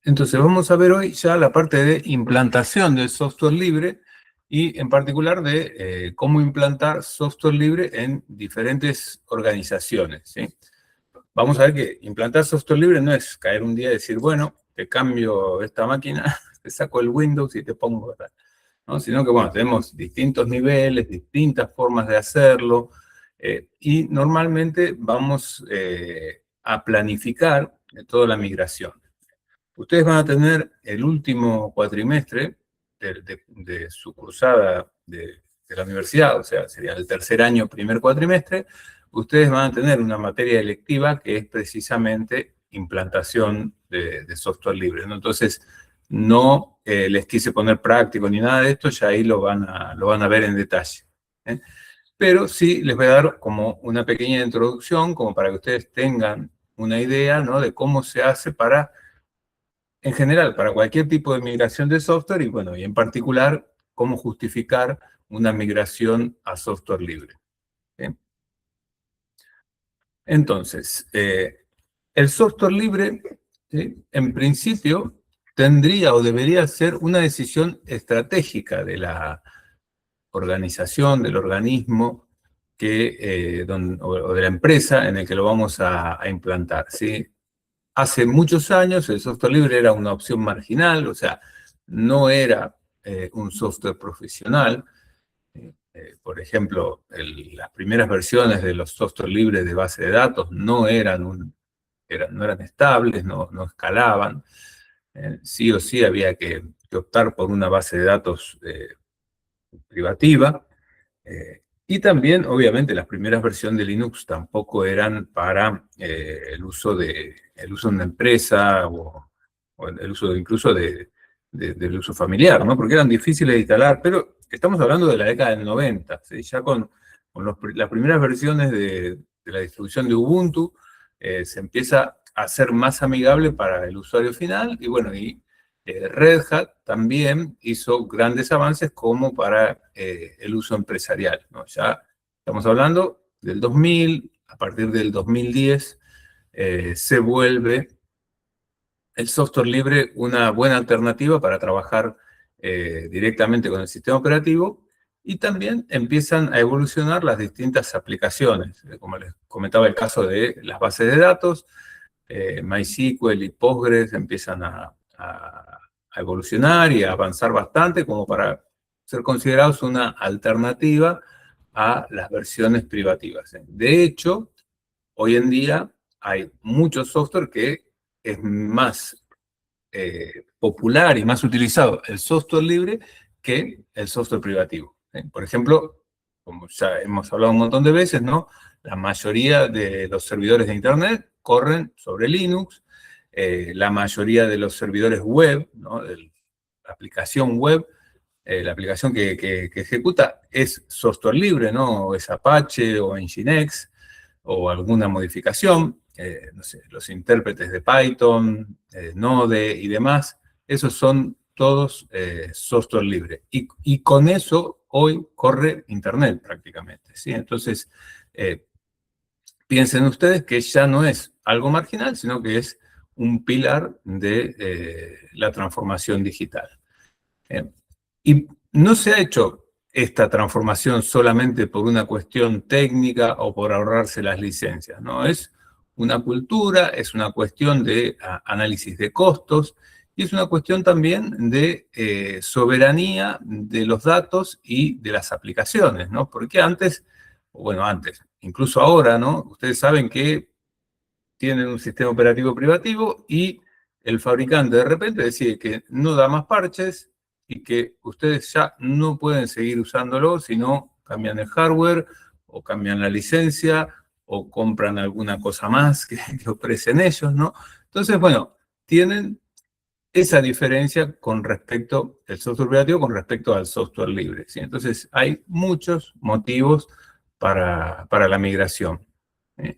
Entonces vamos a ver hoy ya la parte de implantación del software libre y en particular de cómo implantar software libre en diferentes organizaciones, ¿sí? Vamos a ver que implantar software libre no es caer un día y decir, bueno, te cambio esta máquina, te saco el Windows y te pongo, ¿verdad? ¿No? Sino que, bueno, tenemos distintos niveles, distintas formas de hacerlo, y normalmente vamos a planificar toda la migración. Ustedes van a tener el último cuatrimestre de su cursada de la universidad, o sea, sería el tercer año, primer cuatrimestre. Ustedes van a tener una materia electiva que es precisamente implantación de software libre, ¿no? Entonces, no les quise poner práctico ni nada de esto, ya ahí lo van a ver en detalle, ¿eh? Pero sí les voy a dar como una pequeña introducción, como para que ustedes tengan una idea, ¿no?, de cómo se hace para, en general, para cualquier tipo de migración de software y, bueno, y en particular, cómo justificar una migración a software libre, ¿sí? Entonces, el software libre, ¿sí?, en principio, tendría o debería ser una decisión estratégica de la organización, del organismo o de la empresa en el que lo vamos a implantar, ¿sí? Hace muchos años el software libre era una opción marginal, o sea, no era un software profesional. Por ejemplo, las primeras versiones de los software libres de base de datos no eran estables, no escalaban. Sí o sí había que optar por una base de datos privativa. Y también, obviamente, las primeras versiones de Linux tampoco eran para el uso de una empresa o el uso incluso del uso familiar, ¿no? Porque eran difíciles de instalar, pero estamos hablando de la década del 90, ¿sí? Ya con las primeras versiones de la distribución de Ubuntu se empieza a ser más amigable para el usuario final, y bueno, Red Hat también hizo grandes avances como para el uso empresarial, ¿no? Ya estamos hablando del 2000, a partir del 2010 se vuelve el software libre una buena alternativa para trabajar directamente con el sistema operativo, y también empiezan a evolucionar las distintas aplicaciones, como les comentaba el caso de las bases de datos. MySQL y Postgres empiezan a evolucionar y a avanzar bastante como para ser considerados una alternativa a las versiones privativas. De hecho, hoy en día hay mucho software que es más popular y más utilizado el software libre que el software privativo. Por ejemplo, como ya hemos hablado un montón de veces, ¿no?, la mayoría de los servidores de Internet corren sobre Linux. La mayoría de los servidores web, ¿no?, la aplicación web, la aplicación que ejecuta es software libre, ¿no?, o es Apache o Nginx o alguna modificación. No sé, los intérpretes de Python, Node y demás, esos son todos software libre. Y con eso hoy corre Internet prácticamente, ¿sí? Entonces, piensen ustedes que ya no es algo marginal, sino que es un pilar de la transformación digital. Y no se ha hecho esta transformación solamente por una cuestión técnica o por ahorrarse las licencias, ¿no? Es una cultura, es una cuestión de análisis de costos, y es una cuestión también de soberanía de los datos y de las aplicaciones, ¿no? Porque incluso ahora, ¿no?, ustedes saben que tienen un sistema operativo privativo y el fabricante de repente decide que no da más parches y que ustedes ya no pueden seguir usándolo si no cambian el hardware o cambian la licencia o compran alguna cosa más que ofrecen ellos, ¿no? Entonces, bueno, tienen esa diferencia con respecto al software operativo con respecto al software libre, ¿sí? Entonces, hay muchos motivos para la migración, ¿sí?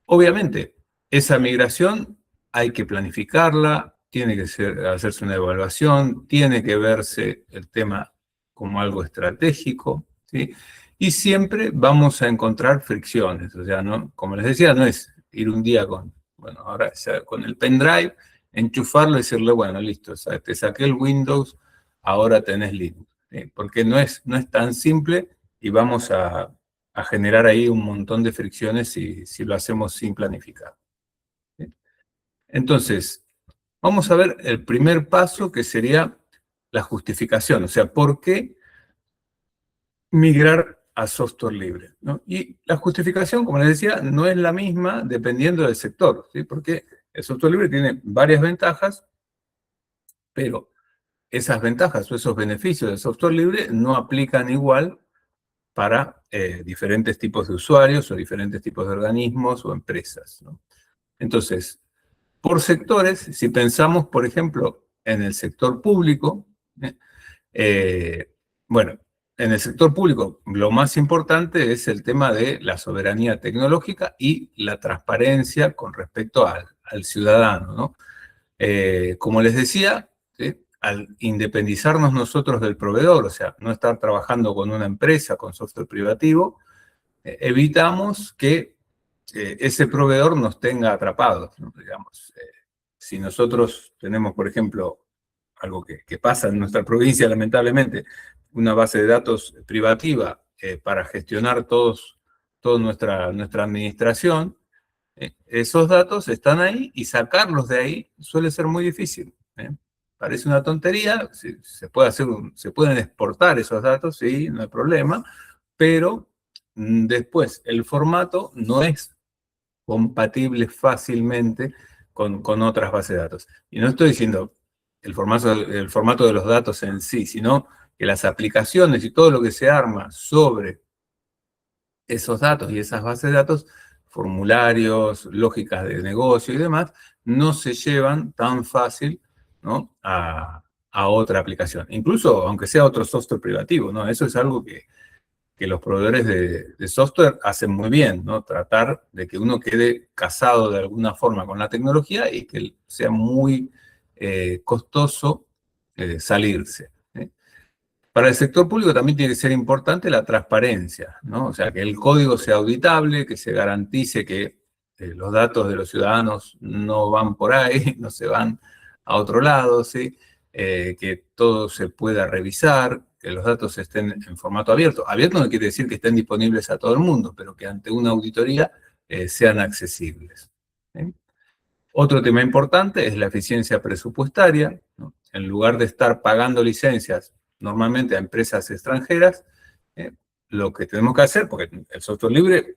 Obviamente, esa migración hay que planificarla, tiene que hacerse una evaluación, tiene que verse el tema como algo estratégico, ¿sí? Y siempre vamos a encontrar fricciones, o sea, ¿no?, como les decía, no es ir un día ahora ya con el pendrive enchufarlo y decirle, bueno, listo, o sea, te saqué el Windows, ahora tenés Linux. ¿Sí? Porque no es tan simple y vamos a generar ahí un montón de fricciones si lo hacemos sin planificar. ¿Sí? Entonces, vamos a ver el primer paso, que sería la justificación, o sea, ¿por qué migrar a software libre? ¿No? Y la justificación, como les decía, no es la misma dependiendo del sector, ¿sí? Porque el software libre tiene varias ventajas, pero esas ventajas o esos beneficios del software libre no aplican igual para diferentes tipos de usuarios o diferentes tipos de organismos o empresas, ¿no? Entonces, por sectores, si pensamos, por ejemplo, en el sector público, ¿eh? Bueno, en el sector público lo más importante es el tema de la soberanía tecnológica y la transparencia con respecto al ciudadano, ¿no? Como les decía, ¿sí? Al independizarnos nosotros del proveedor, o sea, no estar trabajando con una empresa, con software privativo, evitamos que ese proveedor nos tenga atrapados, ¿no? Digamos, si nosotros tenemos, por ejemplo, algo que pasa en nuestra provincia, lamentablemente, una base de datos privativa para gestionar toda nuestra administración, esos datos están ahí y sacarlos de ahí suele ser muy difícil. Parece una tontería, se pueden exportar esos datos, sí, no hay problema, pero después el formato no es compatible fácilmente con otras bases de datos. Y no estoy diciendo el formato de los datos en sí, sino que las aplicaciones y todo lo que se arma sobre esos datos y esas bases de datos, formularios, lógicas de negocio y demás, no se llevan tan fácil, ¿no? a otra aplicación. Incluso aunque sea otro software privativo, ¿no? Eso es algo que los proveedores de software hacen muy bien, ¿no? Tratar de que uno quede casado de alguna forma con la tecnología y que sea muy costoso salirse. Para el sector público también tiene que ser importante la transparencia, ¿no? O sea, que el código sea auditable, que se garantice que los datos de los ciudadanos no van por ahí, no se van a otro lado, ¿sí? Que todo se pueda revisar, que los datos estén en formato abierto. Abierto no quiere decir que estén disponibles a todo el mundo, pero que ante una auditoría sean accesibles. ¿Sí? Otro tema importante es la eficiencia presupuestaria, ¿no? En lugar de estar pagando licencias normalmente a empresas extranjeras, eh, lo que tenemos que hacer, porque el software libre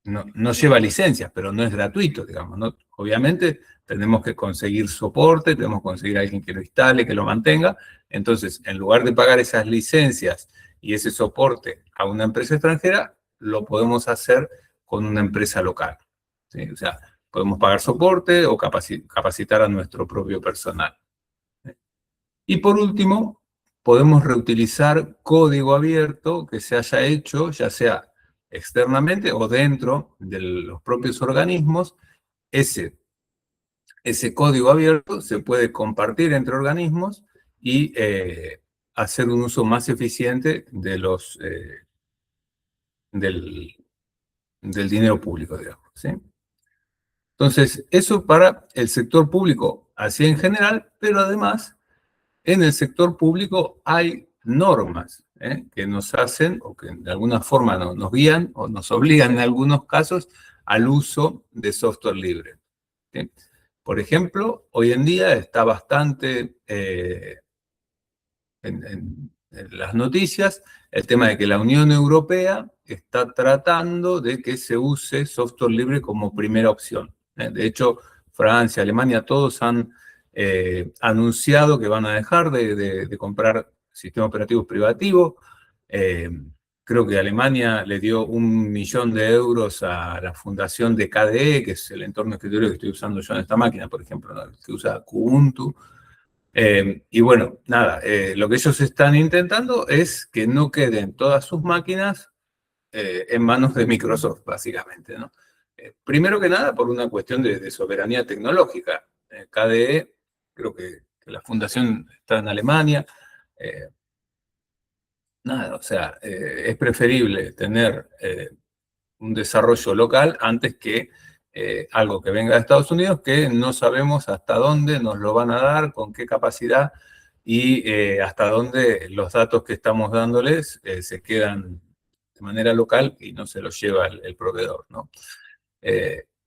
no lleva licencias, pero no es gratuito, digamos, ¿no? Obviamente tenemos que conseguir soporte, tenemos que conseguir a alguien que lo instale, que lo mantenga. Entonces, en lugar de pagar esas licencias y ese soporte a una empresa extranjera, lo podemos hacer con una empresa local, ¿sí? O sea, podemos pagar soporte o capacitar a nuestro propio personal. Y por último, podemos reutilizar código abierto que se haya hecho, ya sea externamente o dentro de los propios organismos. Ese código abierto se puede compartir entre organismos y hacer un uso más eficiente del, del dinero público, digamos, ¿sí? Entonces, eso para el sector público, así en general, pero además en el sector público hay normas que nos hacen o que de alguna forma nos guían o nos obligan en algunos casos al uso de software libre. ¿Sí? Por ejemplo, hoy en día está bastante en las noticias el tema de que la Unión Europea está tratando de que se use software libre como primera opción. De hecho, Francia, Alemania, todos han anunciado que van a dejar de comprar sistemas operativos privativos. Eh, Creo que Alemania le dio 1.000.000 de euros a la fundación de KDE, que es el entorno de escritorio que estoy usando yo en esta máquina, por ejemplo, ¿no? Que usa Kubuntu. Y bueno, nada, lo que ellos están intentando es que no queden todas sus máquinas en manos de Microsoft, básicamente, ¿no? Primero que nada, por una cuestión de soberanía tecnológica. KDE, creo que la fundación está en Alemania. Eh, Nada, o sea, es preferible tener un desarrollo local antes que algo que venga de Estados Unidos que no sabemos hasta dónde nos lo van a dar, con qué capacidad y hasta dónde los datos que estamos dándoles se quedan de manera local y no se los lleva el proveedor, ¿no?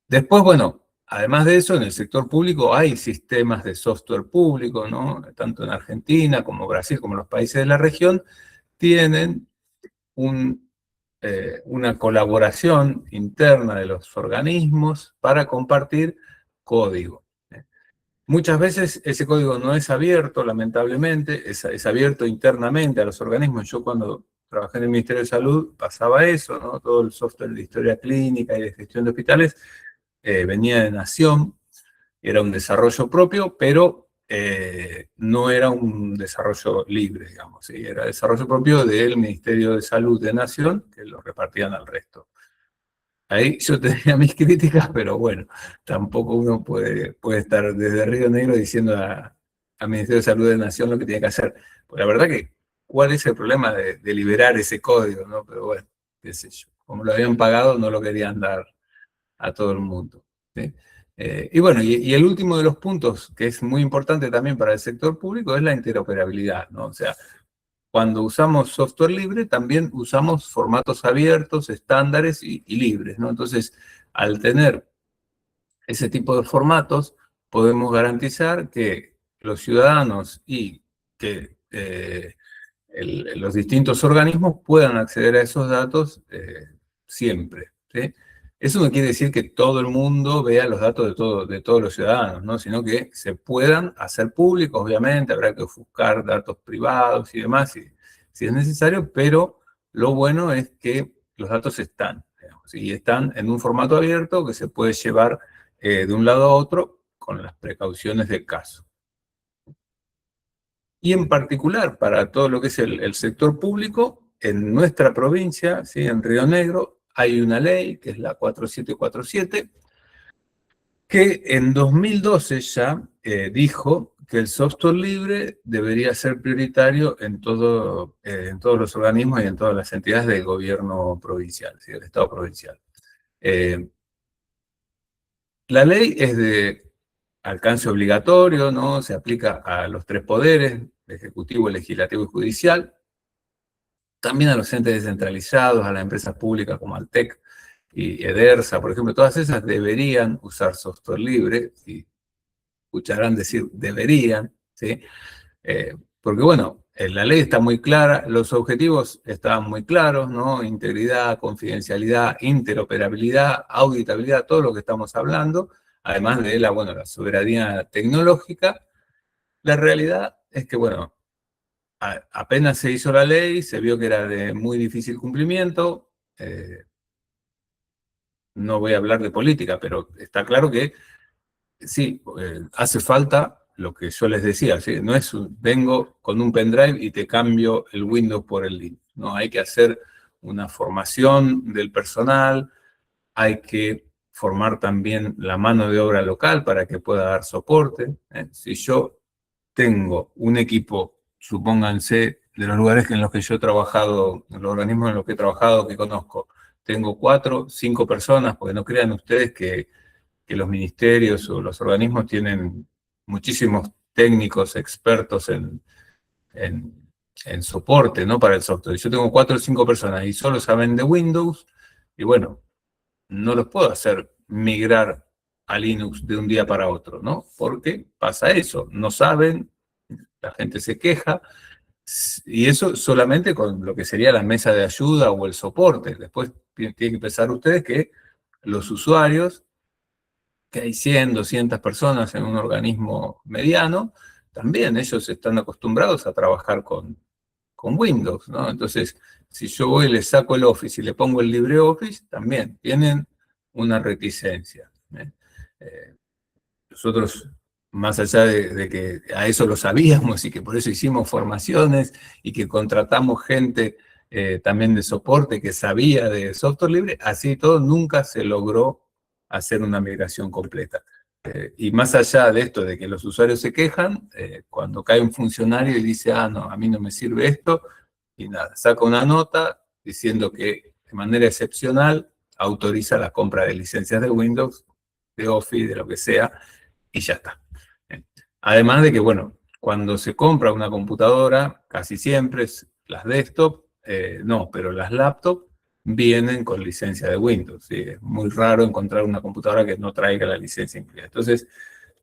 Después, bueno, además de eso, en el sector público hay sistemas de software público, ¿no? Tanto en Argentina como Brasil, como los países de la región, tienen una colaboración interna de los organismos para compartir código. Muchas veces ese código no es abierto, lamentablemente, es abierto internamente a los organismos. Yo cuando trabajé en el Ministerio de Salud pasaba eso, ¿no? Todo el software de historia clínica y de gestión de hospitales venía de Nación, era un desarrollo propio, pero no era un desarrollo libre, digamos, ¿sí? Era desarrollo propio del Ministerio de Salud de Nación, que lo repartían al resto. Ahí yo tenía mis críticas, pero bueno, tampoco uno puede estar desde Río Negro diciendo al Ministerio de Salud de Nación lo que tiene que hacer. Porque la verdad que, ¿cuál es el problema de liberar ese código, ¿no? Pero bueno, qué sé yo. Como lo habían pagado, no lo querían dar a todo el mundo, ¿sí? Y bueno, y el último de los puntos, que es muy importante también para el sector público, es la interoperabilidad, ¿no? O sea, cuando usamos software libre, también usamos formatos abiertos, estándares y libres, ¿no? Entonces, al tener ese tipo de formatos, podemos garantizar que los ciudadanos y que los distintos organismos puedan acceder a esos datos siempre, ¿sí? Eso no quiere decir que todo el mundo vea los datos de todos los ciudadanos, ¿no? Sino que se puedan hacer públicos, obviamente, habrá que ofuscar datos privados y demás, si es necesario, pero lo bueno es que los datos están, digamos, y están en un formato abierto que se puede llevar de un lado a otro con las precauciones del caso. Y en particular para todo lo que es el sector público, en nuestra provincia, ¿sí? En Río Negro, hay una ley, que es la 4747, que en 2012 ya dijo que el software libre debería ser prioritario en todos los organismos y en todas las entidades del gobierno provincial, ¿sí? Del Estado provincial. La ley es de alcance obligatorio, ¿no? Se aplica a los tres poderes, ejecutivo, legislativo y judicial, también a los entes descentralizados, a las empresas públicas como Altec y Edersa, por ejemplo, todas esas deberían usar software libre, y escucharán decir deberían, ¿sí? Porque bueno, la ley está muy clara, los objetivos estaban muy claros, ¿no? Integridad, confidencialidad, interoperabilidad, auditabilidad, todo lo que estamos hablando, además de la soberanía tecnológica. La realidad es que, bueno, apenas se hizo la ley, se vio que era de muy difícil cumplimiento. No voy a hablar de política, pero está claro que sí, hace falta lo que yo les decía, ¿sí? No es vengo con un pendrive y te cambio el Windows por el Linux. No, hay que hacer una formación del personal, hay que formar también la mano de obra local para que pueda dar soporte. Si yo tengo un equipo, supónganse, de los lugares en los que yo he trabajado, los organismos en los que he trabajado, que conozco, tengo 4, 5 personas, porque no crean ustedes que los ministerios o los organismos tienen muchísimos técnicos expertos en soporte, ¿no? Para el software. Yo tengo 4 o 5 personas y solo saben de Windows, y bueno, no los puedo hacer migrar a Linux de un día para otro, ¿no? Porque pasa eso, no saben, la gente se queja, y eso solamente con lo que sería la mesa de ayuda o el soporte. Después tienen que pensar ustedes que los usuarios, que hay 100, 200 personas en un organismo mediano, también ellos están acostumbrados a trabajar con Windows, ¿no? Entonces, si yo voy y les saco el Office y le pongo el LibreOffice, también tienen una reticencia, ¿eh? Nosotros, más allá de que a eso lo sabíamos y que por eso hicimos formaciones y que contratamos gente también de soporte que sabía de software libre, así todo nunca se logró hacer una migración completa. Y más allá de esto, de que los usuarios se quejan, cuando cae un funcionario y dice, no, a mí no me sirve esto, y nada, saca una nota diciendo que de manera excepcional autoriza la compra de licencias de Windows de Office, de lo que sea, y ya está. Además de que, bueno, cuando se compra una computadora, casi siempre, las desktop, no, pero las laptop vienen con licencia de Windows. ¿Sí? Es muy raro encontrar una computadora que no traiga la licencia incluida. Entonces,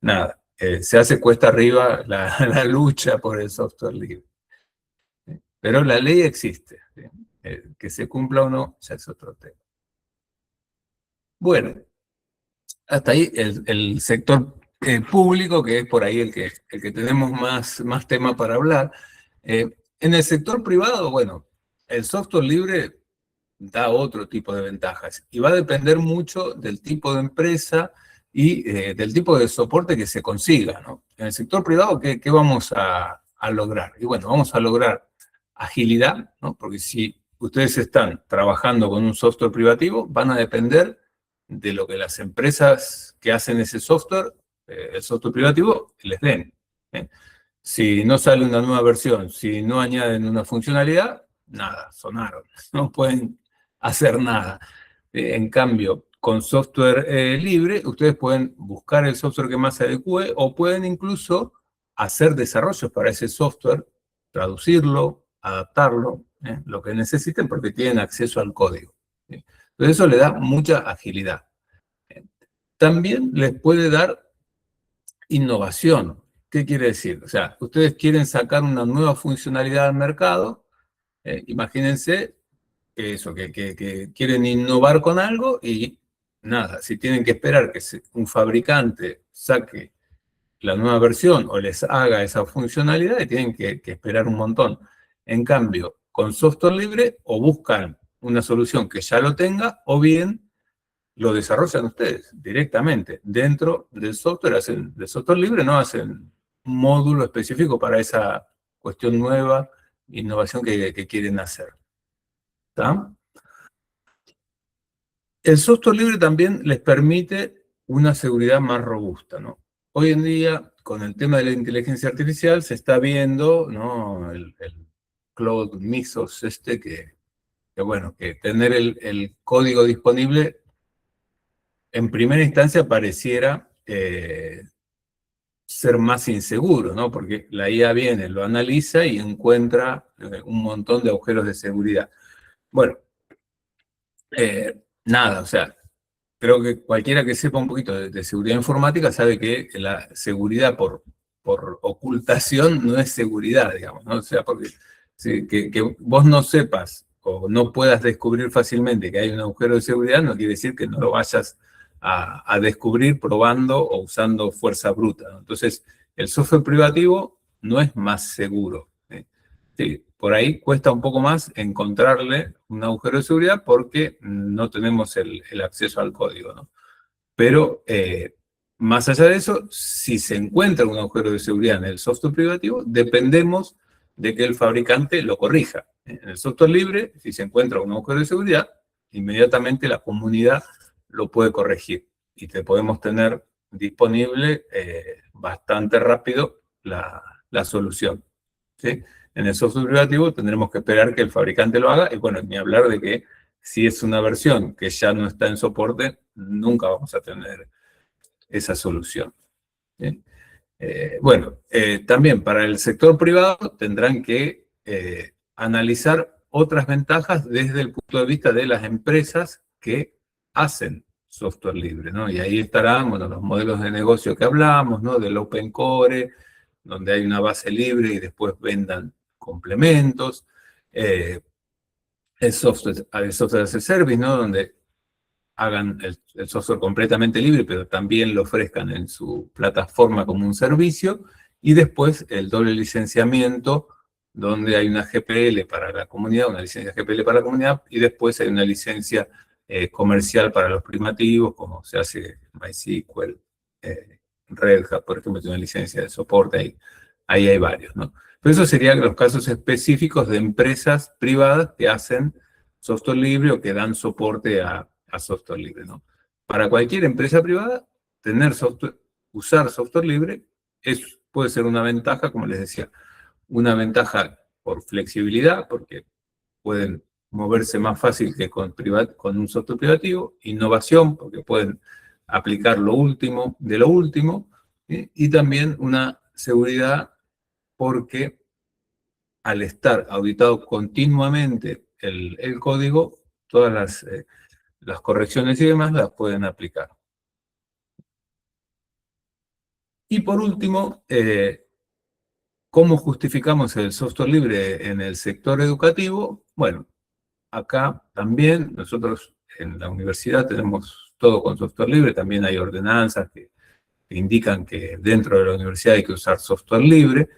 nada, se hace cuesta arriba la lucha por el software libre. Pero la ley existe. ¿Sí? Que se cumpla o no, ya es otro tema. Bueno, hasta ahí el sector público, que es por ahí el que tenemos más tema para hablar. En el sector privado, bueno, el software libre da otro tipo de ventajas y va a depender mucho del tipo de empresa y del tipo de soporte que se consiga, ¿no? En el sector privado, ¿qué vamos a lograr? Y bueno, vamos a lograr agilidad, ¿no? Porque si ustedes están trabajando con un software privativo, van a depender de lo que las empresas que hacen ese software, el software privativo, les den. ¿Eh? Si no sale una nueva versión, si no añaden una funcionalidad, nada, sonaron, no pueden hacer nada. En cambio, con software libre, ustedes pueden buscar el software que más se adecue o pueden incluso hacer desarrollos para ese software, traducirlo, adaptarlo, lo que necesiten porque tienen acceso al código. ¿Sí? Entonces eso le da mucha agilidad. También les puede dar innovación. ¿Qué quiere decir? O sea, ustedes quieren sacar una nueva funcionalidad al mercado, imagínense eso, que quieren innovar con algo y nada, si tienen que esperar que un fabricante saque la nueva versión o les haga esa funcionalidad, y tienen que esperar un montón. En cambio, con software libre, o buscan una solución que ya lo tenga, o bien lo desarrollan ustedes directamente. Dentro del software, del software libre, no hacen un módulo específico para esa cuestión nueva, innovación que quieren hacer. ¿Está? El software libre también les permite una seguridad más robusta, ¿no? Hoy en día, con el tema de la inteligencia artificial, se está viendo, ¿no? El Cloud Mythos bueno, que tener el código disponible en primera instancia pareciera ser más inseguro, ¿no? Porque la IA viene, lo analiza y encuentra un montón de agujeros de seguridad. Bueno, nada, o sea, creo que cualquiera que sepa un poquito de seguridad informática sabe que la seguridad por ocultación no es seguridad, digamos, ¿no? O sea, porque que vos no sepas o no puedas descubrir fácilmente que hay un agujero de seguridad no quiere decir que no lo vayas a descubrir probando o usando fuerza bruta, ¿no? Entonces, el software privativo no es más seguro. Sí, por ahí cuesta un poco más encontrarle un agujero de seguridad porque no tenemos el acceso al código, ¿no? Pero más allá de eso, si se encuentra un agujero de seguridad en el software privativo, dependemos de que el fabricante lo corrija. En el software libre, si se encuentra un agujero de seguridad, inmediatamente la comunidad lo puede corregir y te podemos tener disponible bastante rápido la solución. ¿Sí? En el software privativo tendremos que esperar que el fabricante lo haga y bueno, ni hablar de que si es una versión que ya no está en soporte, nunca vamos a tener esa solución. ¿Sí? Bueno, también para el sector privado tendrán que analizar otras ventajas desde el punto de vista de las empresas que hacen software libre, ¿no? Y ahí estarán, bueno, los modelos de negocio que hablamos, ¿no? Del Open Core, donde hay una base libre y después vendan complementos. El software as a service, ¿no? Donde hagan el software completamente libre, pero también lo ofrezcan en su plataforma como un servicio, y después el doble licenciamiento, donde hay una GPL para la comunidad, una licencia GPL para la comunidad, y después hay una licencia comercial para los primativos, como se hace MySQL, Red Hat, por ejemplo, tiene una licencia de soporte, ahí hay varios, ¿no? Pero esos serían los casos específicos de empresas privadas que hacen software libre o que dan soporte a software libre, ¿no? Para cualquier empresa privada, usar software libre puede ser una ventaja, como les decía, una ventaja por flexibilidad, porque pueden moverse más fácil que con un software privativo, innovación, porque pueden aplicar lo último de lo último, y también una seguridad porque al estar auditado continuamente el código, todas las correcciones y demás las pueden aplicar. Y por último, ¿cómo justificamos el software libre en el sector educativo? Bueno, acá también nosotros en la universidad tenemos todo con software libre, también hay ordenanzas que indican que dentro de la universidad hay que usar software libre.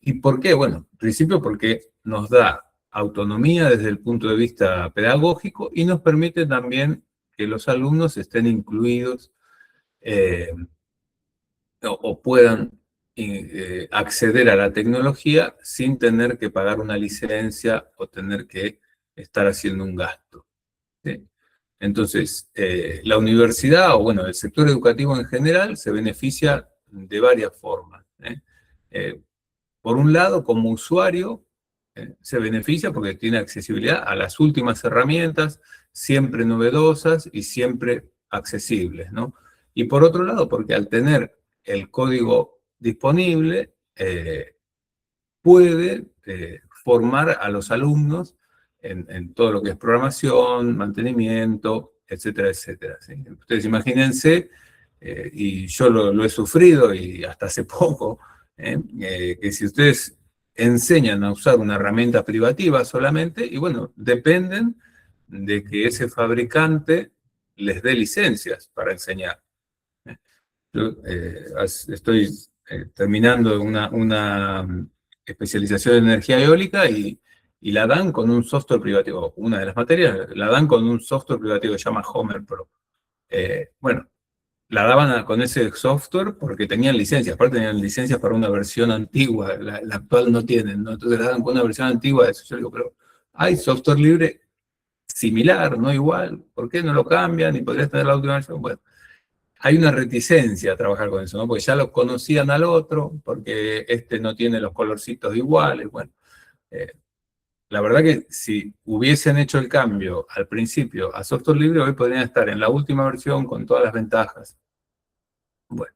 ¿Y por qué? Bueno, en principio porque nos da autonomía desde el punto de vista pedagógico y nos permite también que los alumnos estén incluidos eh, o puedan acceder a la tecnología sin tener que pagar una licencia o tener que estar haciendo un gasto. ¿Sí? Entonces, la universidad, o bueno, el sector educativo en general, se beneficia de varias formas. Por un lado, como usuario, se beneficia porque tiene accesibilidad a las últimas herramientas, siempre novedosas y siempre accesibles, ¿no? Y por otro lado, porque al tener el código disponible, puede formar a los alumnos en todo lo que es programación, mantenimiento, etcétera, etcétera. ¿Sí? Ustedes imagínense, y yo lo he sufrido y hasta hace poco, que si ustedes enseñan a usar una herramienta privativa solamente, y bueno, dependen de que ese fabricante les dé licencias para enseñar. Yo estoy terminando una especialización en energía eólica y la dan con un software privativo. Una de las materias la dan con un software privativo que se llama Homer Pro. Bueno, la daban con ese software porque tenían licencias. Aparte tenían licencias para una versión antigua. La actual no tienen, ¿no? Entonces la dan con una versión antigua de eso. Yo digo, pero hay software libre similar, no igual. ¿Por qué no lo cambian y podrías tener la última versión? Bueno, hay una reticencia a trabajar con eso, ¿no? Porque ya lo conocían al otro, porque este no tiene los colorcitos iguales. Bueno, eh, la verdad que si hubiesen hecho el cambio al principio a software libre, hoy podrían estar en la última versión con todas las ventajas. Bueno,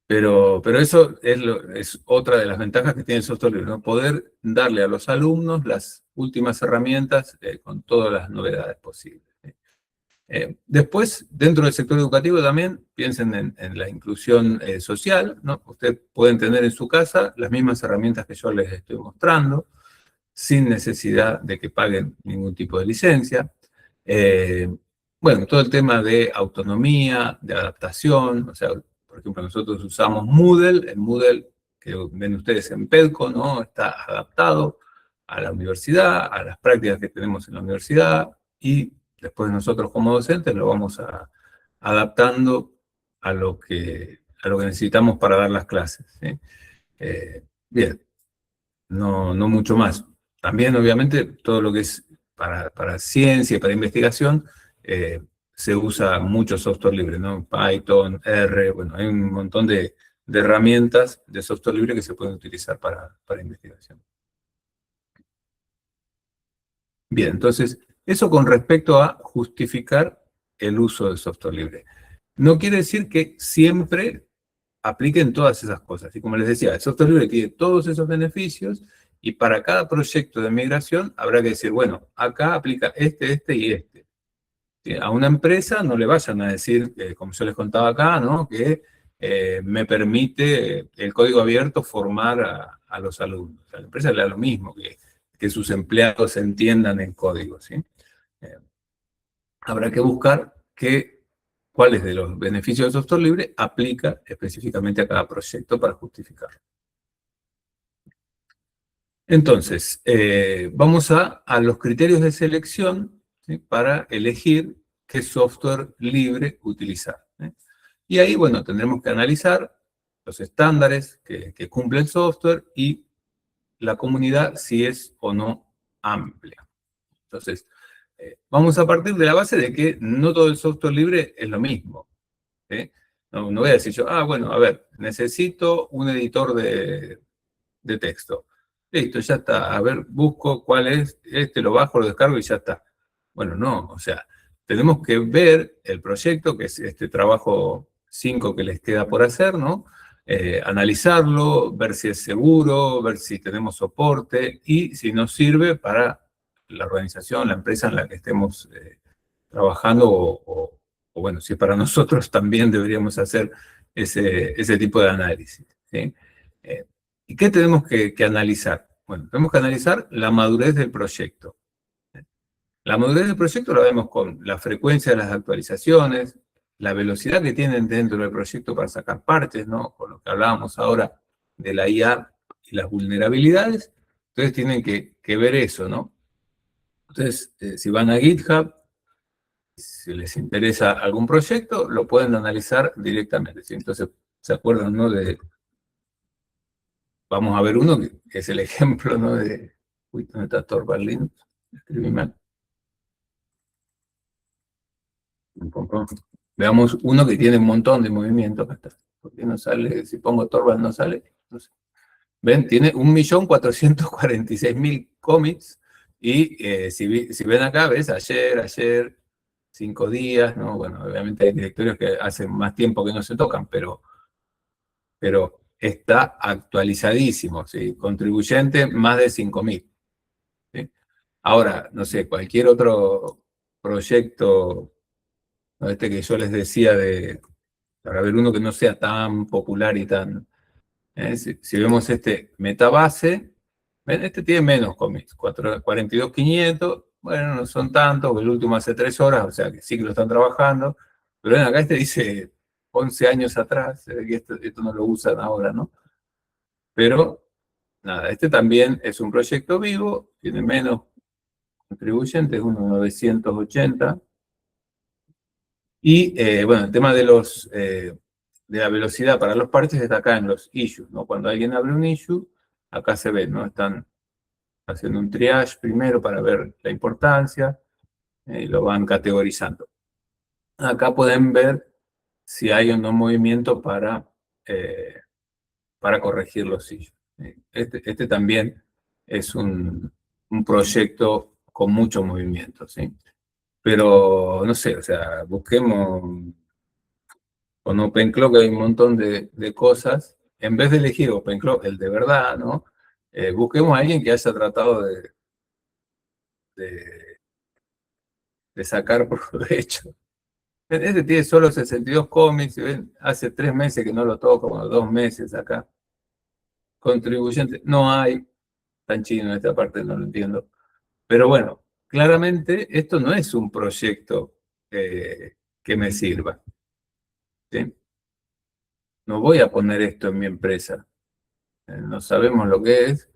pero eso es otra de las ventajas que tiene el software libre, ¿no? Poder darle a los alumnos las últimas herramientas con todas las novedades posibles. Después, dentro del sector educativo también, piensen en la inclusión social, ¿no? Ustedes pueden tener en su casa las mismas herramientas que yo les estoy mostrando, sin necesidad de que paguen ningún tipo de licencia. Eh, bueno, todo el tema de autonomía, de adaptación, o sea, por ejemplo, nosotros usamos Moodle, el Moodle que ven ustedes en PEDCO, ¿no? Está adaptado a la universidad, a las prácticas que tenemos en la universidad, y después nosotros como docentes lo vamos adaptando a lo que necesitamos para dar las clases. ¿Sí? Bien, no mucho más. También, obviamente, todo lo que es para ciencia y para investigación, se usa mucho software libre, ¿no? Python, R, bueno, hay un montón de herramientas de software libre que se pueden utilizar para investigación. Bien, entonces, eso con respecto a justificar el uso del software libre. No quiere decir que siempre apliquen todas esas cosas. Y como les decía, el software libre tiene todos esos beneficios y para cada proyecto de migración habrá que decir, bueno, acá aplica este y este. A una empresa no le vayan a decir, como yo les contaba acá, ¿no? Que me permite el código abierto formar a los alumnos. A la empresa le da lo mismo, que sus empleados entiendan el código, ¿sí? Eh, Habrá que buscar cuáles de los beneficios del software libre aplica específicamente a cada proyecto para justificarlo. Entonces, vamos a los criterios de selección, ¿sí? Para elegir qué software libre utilizar. ¿Sí? Y ahí, bueno, tendremos que analizar los estándares que cumple el software y la comunidad si es o no amplia. Entonces, vamos a partir de la base de que no todo el software libre es lo mismo. ¿Sí? No voy a decir yo, bueno, a ver, necesito un editor de texto. Listo, ya está. A ver, busco cuál es, lo bajo, lo descargo y ya está. Bueno, no, o sea, tenemos que ver el proyecto, que es este trabajo 5 que les queda por hacer, ¿no? Analizarlo, ver si es seguro, ver si tenemos soporte y si nos sirve para la organización, la empresa en la que estemos trabajando o bueno, si es para nosotros también deberíamos hacer ese tipo de análisis, ¿sí? ¿Y qué tenemos que analizar? Bueno, tenemos que analizar la madurez del proyecto. La madurez del proyecto la vemos con la frecuencia de las actualizaciones, la velocidad que tienen dentro del proyecto para sacar parches, ¿no? Con lo que hablábamos ahora de la IA y las vulnerabilidades. Entonces tienen que ver eso, ¿no? Entonces, si van a GitHub, si les interesa algún proyecto, lo pueden analizar directamente, ¿sí? Entonces, ¿se acuerdan, no? Vamos a ver uno que es el ejemplo, ¿no? Uy, ¿dónde está Torvald Linux? Escribí mal. Veamos uno que tiene un montón de movimientos. ¿Por qué no sale? Si pongo Torvald no sale. No sé. Ven, tiene 1.446.000 commits y si ven acá, ves, ayer, 5 días, ¿no? Bueno, obviamente hay directorios que hace más tiempo que no se tocan, pero está actualizadísimo, ¿sí? Contribuyente, más de 5.000. ¿Sí? Ahora, no sé, cualquier otro proyecto, ¿no? Este que yo les decía para ver uno que no sea tan popular y tan... si vemos este Metabase, ¿ven? Este tiene menos commits, 42.500, bueno, no son tantos, el último hace 3 horas, o sea que sí que lo están trabajando, pero ven acá este dice 11 años atrás, se ve que esto no lo usan ahora, ¿no? Pero, nada, este también es un proyecto vivo, tiene menos contribuyentes, unos 980, y bueno, el tema de la velocidad para los parches está acá en los issues, ¿no? Cuando alguien abre un issue, acá se ve, ¿no? Están haciendo un triage primero para ver la importancia, y lo van categorizando. Acá pueden ver si hay o no movimiento para corregir los issues. Este también es un proyecto con mucho movimiento, ¿sí? Pero, no sé, o sea, busquemos con OpenClock hay un montón de cosas. En vez de elegir OpenClock, el de verdad, ¿no? Busquemos a alguien que haya tratado de, de sacar provecho. Este tiene solo 62 cómics, ¿ven? Hace 3 meses que no lo toco, como 2 meses acá. Contribuyente, no hay, tan chino esta parte, no lo entiendo. Pero bueno, claramente esto no es un proyecto que me sirva, ¿sí? No voy a poner esto en mi empresa. No sabemos lo que es,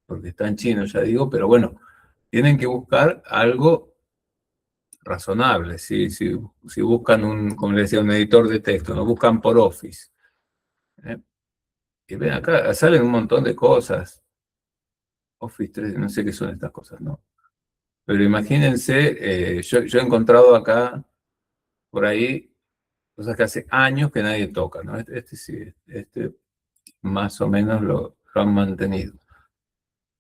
porque está en chino, ya digo, pero bueno, tienen que buscar algo razonable. Si buscan como les decía, un editor de texto, no buscan por Office. Y ven acá, salen un montón de cosas. Office 3, no sé qué son estas cosas, ¿no? Pero imagínense, yo he encontrado acá, por ahí, cosas que hace años que nadie toca, ¿no? Este sí, más o menos lo han mantenido.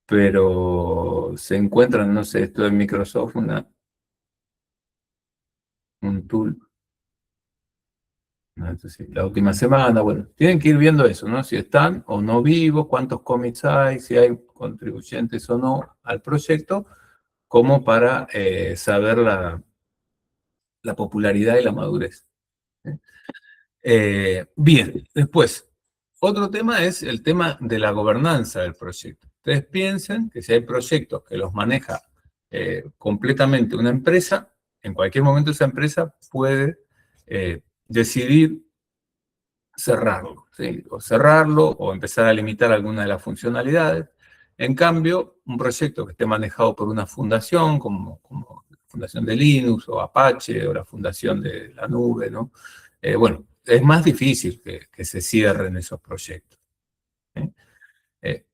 Pero se encuentran, no sé, esto de Microsoft, un tool. No, esto sí, la última semana, bueno, tienen que ir viendo eso, ¿no? Si están o no vivos, cuántos commits hay, si hay contribuyentes o no al proyecto, como para saber la popularidad y la madurez. Bien, después, otro tema es el tema de la gobernanza del proyecto. Ustedes piensen que si hay proyectos que los maneja completamente una empresa, en cualquier momento esa empresa puede decidir cerrarlo, ¿sí? O cerrarlo o empezar a limitar alguna de las funcionalidades. En cambio, un proyecto que esté manejado por una fundación, como la Fundación de Linux o Apache o la Fundación de la Nube, ¿no? Bueno, es más difícil que se cierren esos proyectos, ¿sí?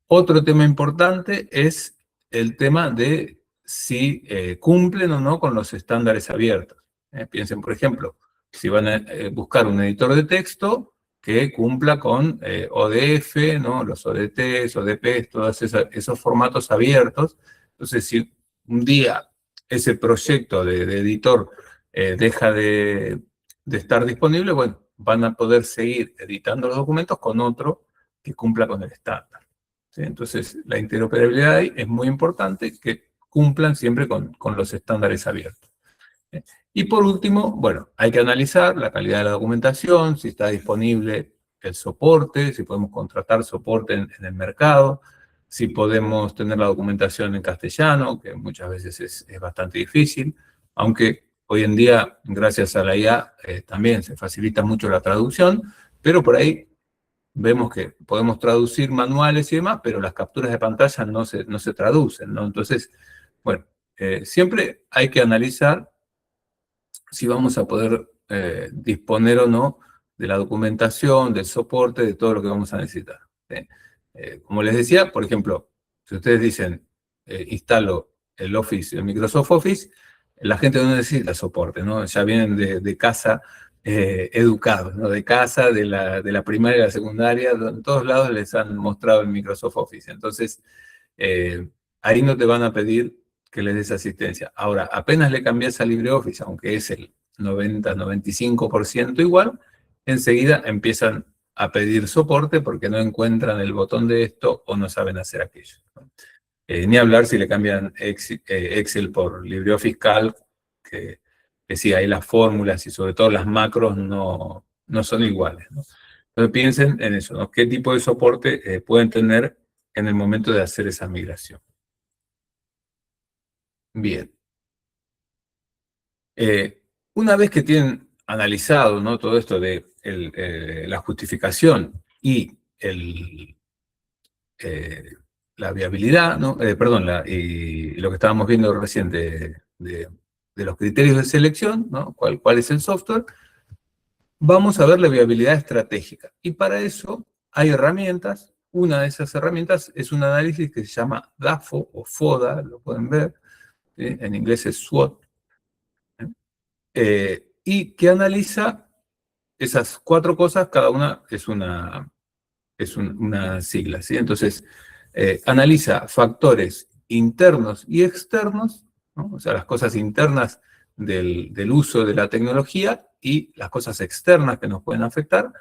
Otro tema importante es el tema de si cumplen o no con los estándares abiertos. Piensen, por ejemplo, si van a buscar un editor de texto que cumpla con ODF, ¿no? Los ODTs, ODPs, todos esos formatos abiertos. Entonces, si un día ese proyecto de editor deja de estar disponible, bueno, van a poder seguir editando los documentos con otro que cumpla con el estándar. ¿Sí? Entonces, la interoperabilidad ahí es muy importante, que cumplan siempre con los estándares abiertos. Y por último, bueno, hay que analizar la calidad de la documentación, si está disponible el soporte, si podemos contratar soporte en el mercado, si podemos tener la documentación en castellano, que muchas veces es bastante difícil, aunque hoy en día, gracias a la IA, también se facilita mucho la traducción, pero por ahí vemos que podemos traducir manuales y demás, pero las capturas de pantalla no se traducen, ¿no? Entonces, bueno, siempre hay que analizar si vamos a poder disponer o no de la documentación, del soporte, de todo lo que vamos a necesitar. ¿Sí? Como les decía, por ejemplo, si ustedes dicen, instalo el Office, el Microsoft Office, la gente no necesita soporte, ¿no? Ya vienen de casa educados, ¿no? De casa, de la primaria y la secundaria, en todos lados les han mostrado el Microsoft Office. Entonces, ahí no te van a pedir que les des asistencia. Ahora, apenas le cambias a LibreOffice, aunque es el 90-95% igual, enseguida empiezan a pedir soporte porque no encuentran el botón de esto o no saben hacer aquello. Ni hablar si le cambian Excel por LibreOffice Calc, que sí, ahí las fórmulas y sobre todo las macros no son iguales, ¿no? Entonces piensen en eso, ¿no? ¿Qué tipo de soporte pueden tener en el momento de hacer esa migración? Bien. Una vez que tienen analizado, ¿no?, todo esto de la justificación y la viabilidad, ¿no? Perdón, y lo que estábamos viendo recién de los criterios de selección, ¿no? ¿Cuál es el software? Vamos a ver la viabilidad estratégica. Y para eso hay herramientas. Una de esas herramientas es un análisis que se llama DAFO o FODA, lo pueden ver, ¿sí? En inglés es SWOT, y que analiza esas 4 cosas, cada una es una sigla, ¿sí? Entonces, analiza factores internos y externos, ¿no? O sea, las cosas internas del uso de la tecnología y las cosas externas que nos pueden afectar,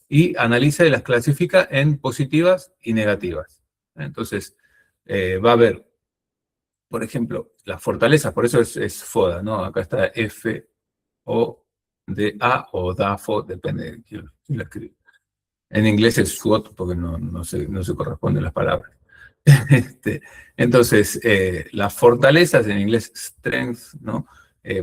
y analiza y las clasifica en positivas y negativas. Entonces, va a ver, por ejemplo, las fortalezas, por eso es FODA, ¿no? Acá está FODA o DAFO, depende de quién lo escribe. En inglés es SWOT porque no se corresponden las palabras. Entonces, las fortalezas, en inglés strengths, ¿no?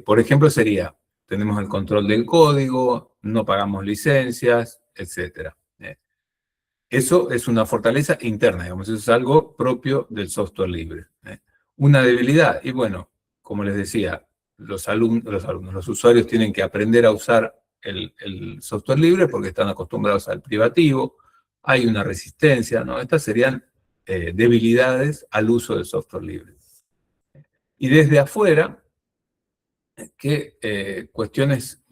Por ejemplo, sería, tenemos el control del código, no pagamos licencias, etc. Eso es una fortaleza interna, digamos, eso es algo propio del software libre. Una debilidad, y bueno, como les decía, los usuarios tienen que aprender a usar el software libre porque están acostumbrados al privativo, hay una resistencia, ¿no? Estas serían debilidades al uso del software libre. Y desde afuera, ¿qué cuestiones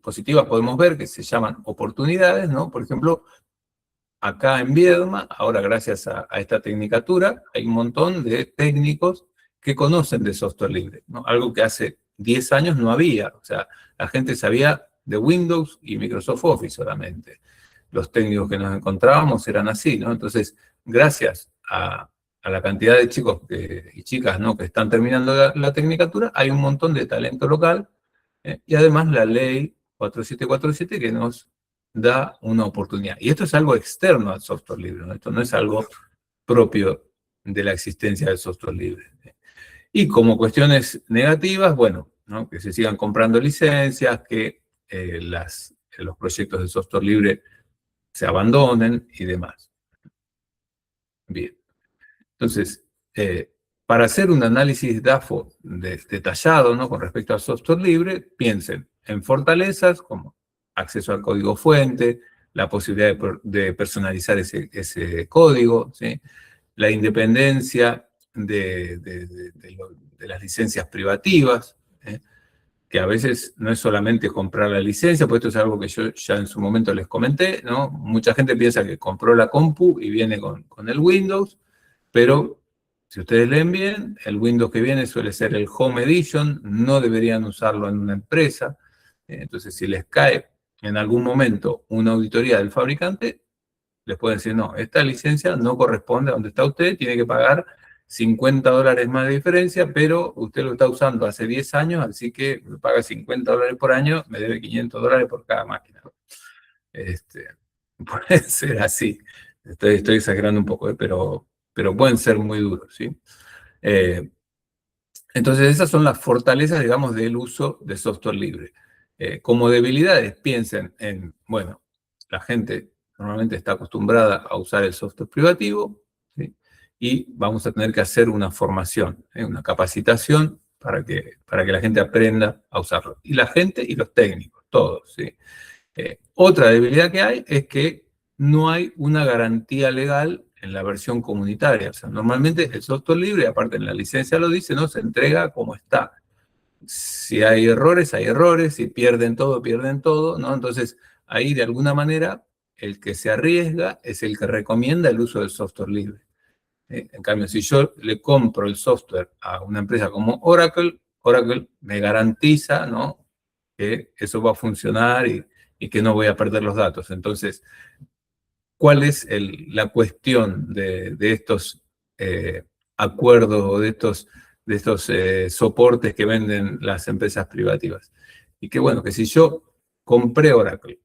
positivas podemos ver que se llaman oportunidades, ¿no? Por ejemplo, acá en Viedma, ahora gracias a esta tecnicatura, hay un montón de técnicos que conocen de software libre, ¿no? Algo que hace 10 años no había. O sea, la gente sabía de Windows y Microsoft Office solamente. Los técnicos que nos encontrábamos eran así, ¿no? Entonces, gracias a la cantidad de chicos y chicas, ¿no?, que están terminando la tecnicatura, hay un montón de talento local, y además la ley 4747 que nos da una oportunidad. Y esto es algo externo al software libre, ¿no? Esto no es algo propio de la existencia del software libre. Y como cuestiones negativas, bueno, ¿no?, que se sigan comprando licencias, que los proyectos de software libre se abandonen y demás. Bien. Entonces, para hacer un análisis DAFO detallado, ¿no?, con respecto al software libre, piensen en fortalezas como acceso al código fuente, la posibilidad de personalizar ese código, ¿sí?, la independencia de las licencias privativas, que a veces no es solamente comprar la licencia, pues esto es algo que yo ya en su momento les comenté, ¿no? Mucha gente piensa que compró la compu y viene con el Windows, pero Si ustedes leen bien, el Windows que viene suele ser el Home Edition, no deberían usarlo en una empresa. Entonces, si les cae en algún momento una auditoría del fabricante, les pueden decir, no, esta licencia no corresponde a donde está usted, tiene que pagar $50 más de diferencia, pero usted lo está usando hace 10 años, así que paga $50 por año, me debe $500 por cada máquina. Este, puede ser así. Estoy exagerando un poco, pero pueden ser muy duros, ¿sí? Eh, entonces, esas son las fortalezas, digamos, del uso de software libre. Como debilidades, piensen en, bueno, la gente normalmente está acostumbrada a usar el software privativo, ¿sí? Y vamos a tener que hacer una formación, una capacitación para que la gente aprenda a usarlo. Y la gente y los técnicos, todos, ¿sí? Otra debilidad que hay es que no hay una garantía legal en la versión comunitaria. O sea, normalmente el software libre, aparte en la licencia lo dice, no se entrega como está. Si hay errores, si pierden todo, ¿no? Entonces, ahí de alguna manera, el que se arriesga es el que recomienda el uso del software libre. En cambio, si yo le compro el software a una empresa como Oracle, Oracle me garantiza, ¿no?, que eso va a funcionar y que no voy a perder los datos. Entonces, ¿cuál es la cuestión de estos acuerdos o de estos soportes que venden las empresas privativas? Y que bueno, que si yo compré Oracle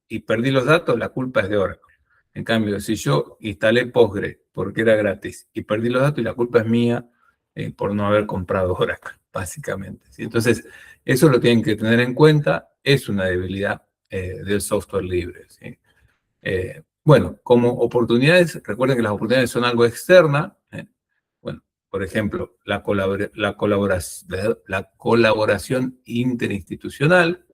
y perdí los datos, la culpa es de Oracle. En cambio, si yo instalé Postgre porque era gratis y perdí los datos, y la culpa es mía por no haber comprado Oracle, básicamente, ¿sí? Entonces, eso lo tienen que tener en cuenta, es una debilidad del software libre, ¿sí? Bueno, como oportunidades, recuerden que las oportunidades son algo externa. Bueno, por ejemplo, la colaboración interinstitucional.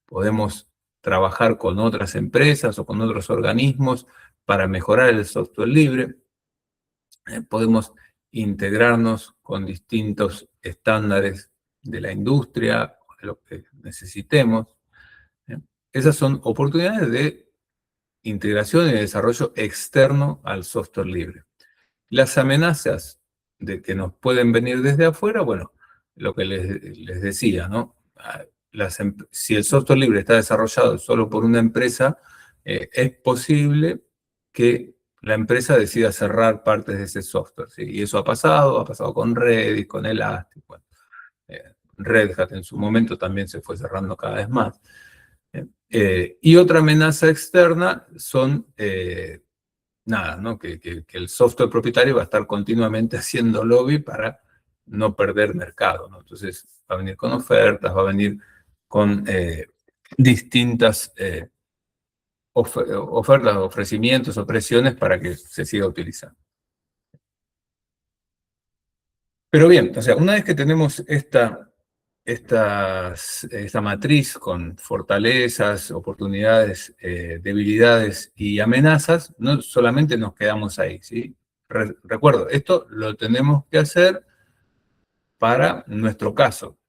Podemos trabajar con otras empresas o con otros organismos para mejorar el software libre. Podemos integrarnos con distintos estándares de la industria, de lo que necesitemos. Esas son oportunidades de integración y de desarrollo externo al software libre. Las amenazas de que nos pueden venir desde afuera, bueno, lo que les decía, ¿no? Si el software libre está desarrollado solo por una empresa, es posible que la empresa decida cerrar partes de ese software, ¿sí? Y eso ha pasado con Redis, con Elastic, bueno, Red Hat en su momento también se fue cerrando cada vez más. Y otra amenaza externa son, nada, ¿no? Que el software propietario va a estar continuamente haciendo lobby para no perder mercado, ¿no? Entonces va a venir con ofertas, va a venir con distintas ofertas, ofrecimientos o presiones para que se siga utilizando. Pero bien, o sea, una vez que tenemos esta matriz con fortalezas, oportunidades, debilidades y amenazas, no solamente nos quedamos ahí, ¿sí? Recuerdo, esto lo tenemos que hacer para nuestro caso,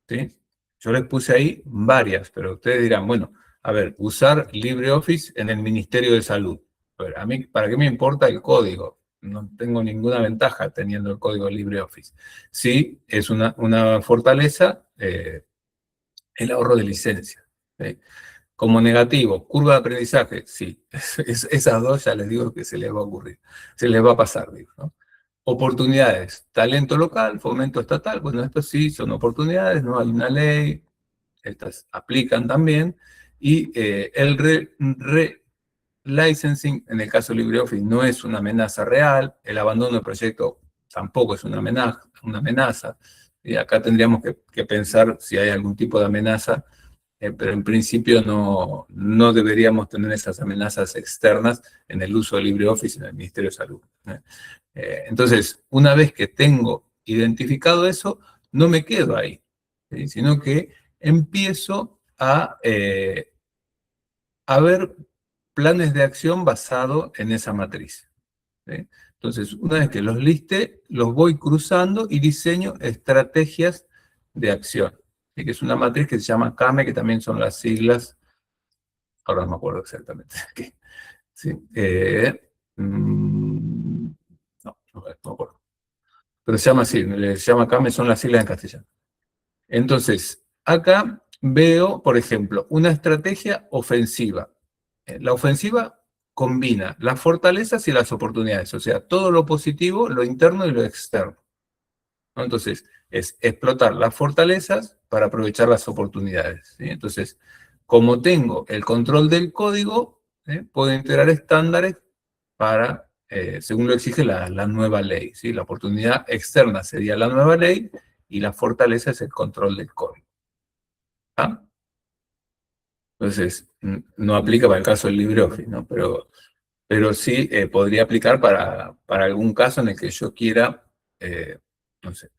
¿sí? Yo les puse ahí varias, pero ustedes dirán, bueno, a ver, usar LibreOffice en el Ministerio de Salud. A ver, a mí, ¿para qué me importa el código? No tengo ninguna ventaja teniendo el código LibreOffice. Sí, es una fortaleza el ahorro de licencia, ¿sí? Como negativo, curva de aprendizaje, sí. Esas dos ya les digo que se les va a ocurrir, se les va a pasar, digo, ¿no? Oportunidades, talento local, fomento estatal, bueno, estos sí son oportunidades, no hay una ley, estas aplican también, y el licensing, en el caso de LibreOffice, no es una amenaza real, el abandono del proyecto tampoco es una amenaza, y acá tendríamos que pensar si hay algún tipo de amenaza, pero en principio no deberíamos tener esas amenazas externas en el uso de LibreOffice en el Ministerio de Salud. Entonces, una vez que tengo identificado eso, no me quedo ahí, ¿sí? Sino que empiezo a ver planes de acción basado en esa matriz, ¿sí? Entonces, una vez que los liste, los voy cruzando y diseño estrategias de acción, ¿sí? Que es una matriz que se llama CAME, que también son las siglas, ahora no me acuerdo exactamente, ¿sí? No me acuerdo. pero se llama así, se llama CAME, son las siglas en castellano. Entonces, acá veo, por ejemplo, una estrategia ofensiva. La ofensiva combina las fortalezas y las oportunidades, o sea, todo lo positivo, lo interno y lo externo, ¿no? Entonces, es explotar las fortalezas para aprovechar las oportunidades, ¿sí? Entonces, como tengo el control del código, puedo integrar estándares para, según lo exige la nueva ley, ¿sí? La oportunidad externa sería la nueva ley y la fortaleza es el control del código. ¿Ah? Entonces, no aplica para el caso del LibreOffice, ¿no? Pero sí podría aplicar para algún caso en el que yo quiera, no sé,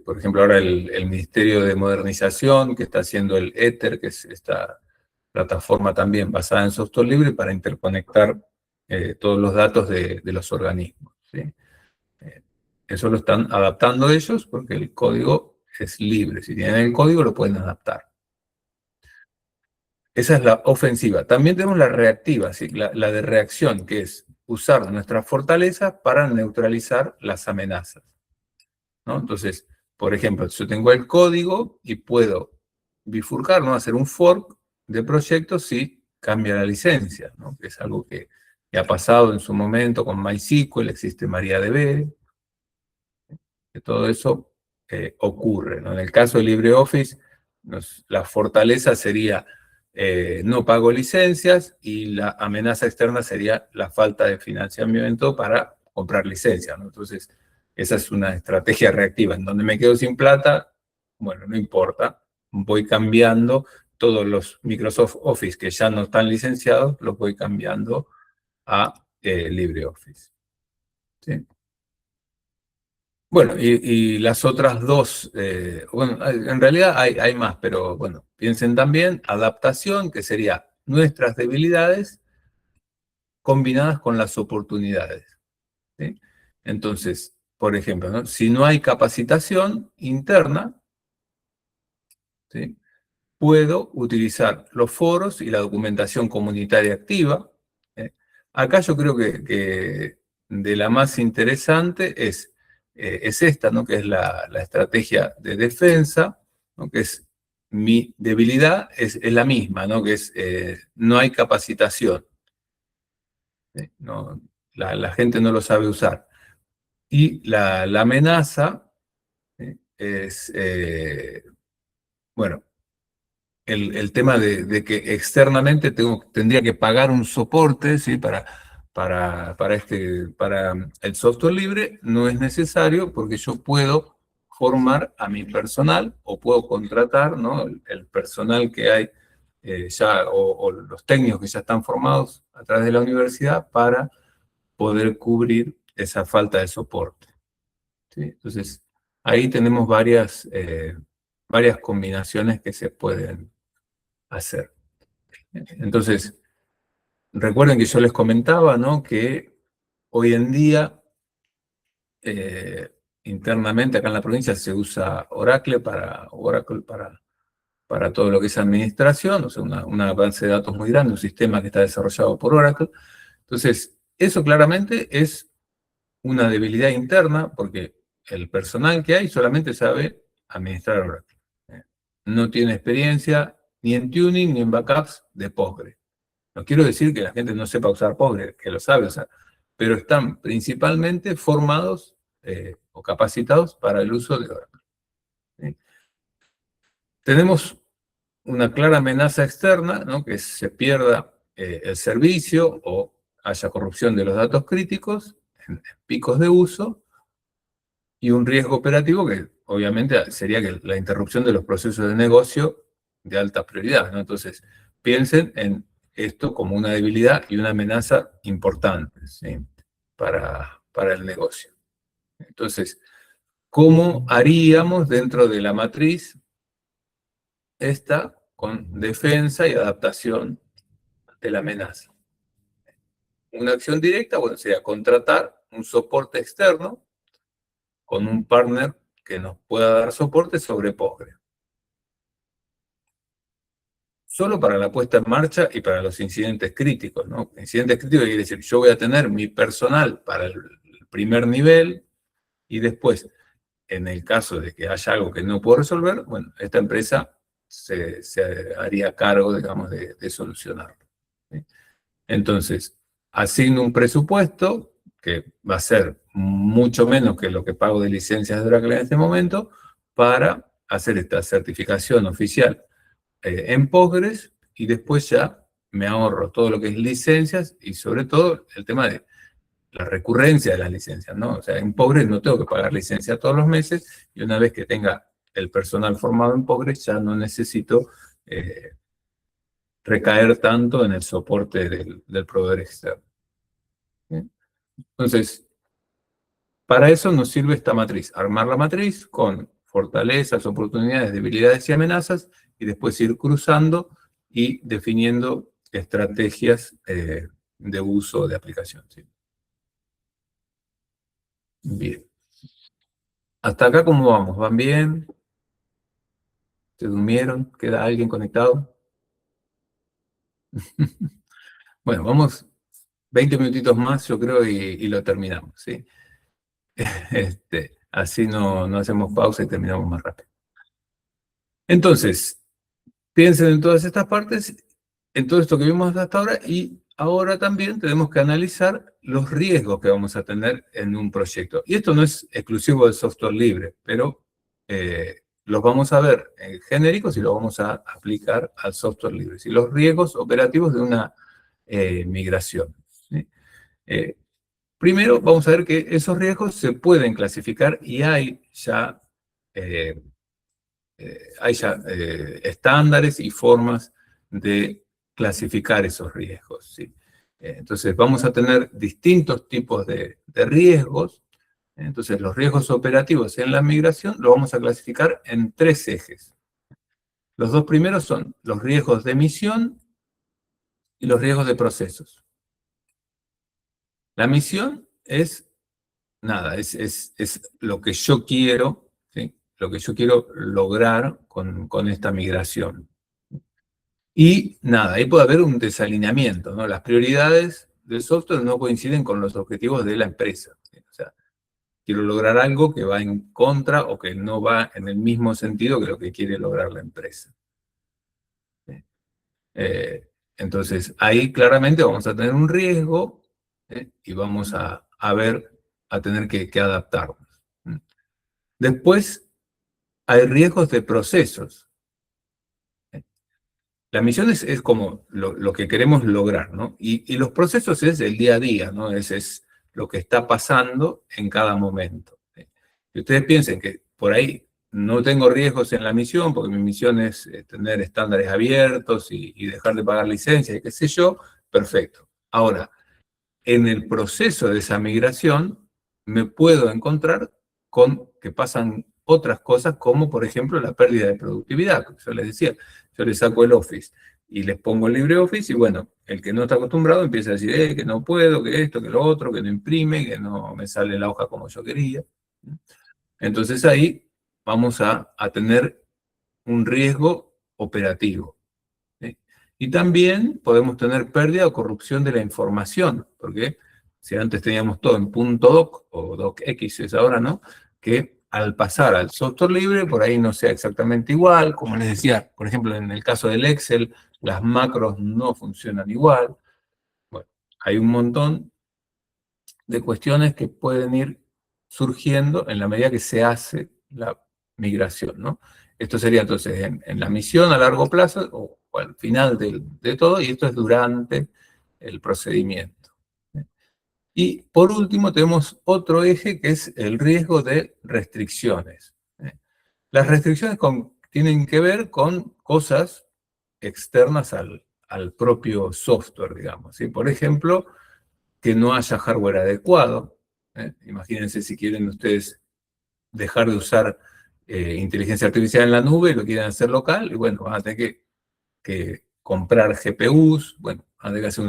por ejemplo, ahora el Ministerio de Modernización, que está haciendo el Ether, que es esta plataforma también basada en software libre para interconectar todos los datos de los organismos, ¿sí? Eso lo están adaptando ellos porque el código es libre. Si tienen el código, lo pueden adaptar. Esa es la ofensiva. También tenemos la reactiva, ¿sí? La de reacción, que es usar nuestras fortalezas para neutralizar las amenazas, ¿no? Entonces, por ejemplo, yo tengo el código y puedo bifurcar, ¿no? Hacer un fork de proyecto si cambia la licencia, ¿no? Que es algo que ha pasado en su momento con MySQL, existe MariaDB, que todo eso ocurre, ¿no? En el caso de LibreOffice, la fortaleza sería no pago licencias y la amenaza externa sería la falta de financiamiento para comprar licencias, ¿no? Entonces, esa es una estrategia reactiva. En donde me quedo sin plata, bueno, no importa, voy cambiando todos los Microsoft Office que ya no están licenciados, los voy cambiando a LibreOffice, ¿sí? Bueno, y las otras dos, bueno, en realidad hay más, pero bueno, piensen también adaptación, que sería nuestras debilidades combinadas con las oportunidades, ¿sí? Entonces, por ejemplo, ¿no? Si no hay capacitación interna, ¿sí? Puedo utilizar los foros y la documentación comunitaria activa. ¿Eh? Acá yo creo que de la más interesante es esta, ¿no? Que es la estrategia de defensa, ¿no? Que es mi debilidad, es la misma, ¿no? Que es no hay capacitación. No, la gente no lo sabe usar. Y la amenaza es, bueno, el tema de que externamente tendría que pagar un soporte, ¿sí? Para el software libre no es necesario porque yo puedo formar a mi personal o puedo contratar, ¿no? El personal que hay ya o los técnicos que ya están formados a través de la universidad para poder cubrir esa falta de soporte, ¿sí? Entonces, ahí tenemos varias combinaciones que se pueden hacer. Entonces, recuerden que yo les comentaba, ¿no? Que hoy en día, internamente acá en la provincia se usa Oracle para todo lo que es administración, o sea, una base de datos muy grande, un sistema que está desarrollado por Oracle. Entonces, eso claramente es una debilidad interna porque el personal que hay solamente sabe administrar Oracle. No tiene experiencia ni en tuning ni en backups de Postgre. No quiero decir que la gente no sepa usar Postgre, que lo sabe usar, pero están principalmente formados o capacitados para el uso de Oracle, ¿sí? Tenemos una clara amenaza externa, ¿no? Que se pierda el servicio o haya corrupción de los datos críticos en picos de uso, y un riesgo operativo que obviamente sería que la interrupción de los procesos de negocio de alta prioridad, ¿no? Entonces, piensen en esto como una debilidad y una amenaza importante, ¿sí? Para el negocio. Entonces, ¿cómo haríamos dentro de la matriz esta con defensa y adaptación de la amenaza? Una acción directa, bueno, sería contratar un soporte externo con un partner que nos pueda dar soporte sobre Postgre. Solo para la puesta en marcha y para los incidentes críticos, ¿no? Incidentes críticos quiere decir, yo voy a tener mi personal para el primer nivel, Y después, en el caso de que haya algo que no puedo resolver, bueno, esta empresa se haría cargo, digamos, de solucionarlo. ¿Sí? Entonces, asigno un presupuesto que va a ser mucho menos que lo que pago de licencias de Oracle en este momento para hacer esta certificación oficial en Postgres, y después ya me ahorro todo lo que es licencias y sobre todo el tema de la recurrencia de las licencias, ¿no? O sea, en Postgres no tengo que pagar licencia todos los meses, y una vez que tenga el personal formado en Postgres ya no necesito recaer tanto en el soporte del proveedor externo. ¿Bien? Entonces, para eso nos sirve esta matriz, armar la matriz con fortalezas, oportunidades, debilidades y amenazas, y después ir cruzando y definiendo estrategias de uso de aplicación. ¿Sí? Bien. Hasta acá, ¿cómo vamos? ¿Van bien? ¿Se durmieron? ¿Queda alguien conectado? Bueno, vamos 20 minutitos más, yo creo, y lo terminamos, ¿sí? Así no hacemos pausa y terminamos más rápido. Entonces, piensen en todas estas partes, en todo esto que vimos hasta ahora, y ahora también tenemos que analizar los riesgos que vamos a tener en un proyecto. Y esto no es exclusivo del software libre, pero los vamos a ver genéricos y los vamos a aplicar al software libre. Y los riesgos operativos de una migración. ¿Sí? Primero, vamos a ver que esos riesgos se pueden clasificar y eh, hay ya estándares y formas de clasificar esos riesgos. ¿Sí? Entonces, vamos a tener distintos tipos de riesgos. Entonces, los riesgos operativos en la migración los vamos a clasificar en 3 ejes. Los 2 primeros son los riesgos de misión y los riesgos de procesos. La misión es nada, es lo que yo quiero, ¿sí? Lo que yo quiero lograr con esta migración. Y nada, ahí puede haber un desalineamiento, ¿no? Las prioridades del software no coinciden con los objetivos de la empresa. ¿Sí? O sea, quiero lograr algo que va en contra o que no va en el mismo sentido que lo que quiere lograr la empresa. ¿Sí? Entonces, ahí claramente vamos a tener un riesgo, ¿sí? Y vamos a tener que adaptarnos. ¿Sí? Después, hay riesgos de procesos. La misión es como lo que queremos lograr, ¿no? Y los procesos es el día a día, ¿no? Es lo que está pasando en cada momento. ¿Sí? Si ustedes piensen que por ahí no tengo riesgos en la misión, porque mi misión es tener estándares abiertos y dejar de pagar licencias y qué sé yo, perfecto. Ahora, en el proceso de esa migración me puedo encontrar con que pasan otras cosas, como por ejemplo la pérdida de productividad. Yo les decía, yo les saco el Office y les pongo el LibreOffice, y bueno, el que no está acostumbrado empieza a decir que no puedo, que esto, que lo otro, que no imprime, que no me sale la hoja como yo quería. Entonces ahí vamos a tener un riesgo operativo. ¿Sí? Y también podemos tener pérdida o corrupción de la información, porque si antes teníamos todo en .doc o docx es ahora, ¿no? Que al pasar al software libre, por ahí no sea exactamente igual. Como les decía, por ejemplo, en el caso del Excel, las macros no funcionan igual. Bueno, hay un montón de cuestiones que pueden ir surgiendo en la medida que se hace la migración, ¿no? Esto sería entonces en la misión a largo plazo o al final de todo, y esto es durante el procedimiento. Y por último tenemos otro eje que es el riesgo de restricciones. Las restricciones tienen que ver con cosas externas al propio software, digamos. ¿Sí? Por ejemplo, que no haya hardware adecuado. Imagínense si quieren ustedes dejar de usar inteligencia artificial en la nube y lo quieren hacer local, y bueno, van a tener que comprar GPUs, bueno, van a tener que hacer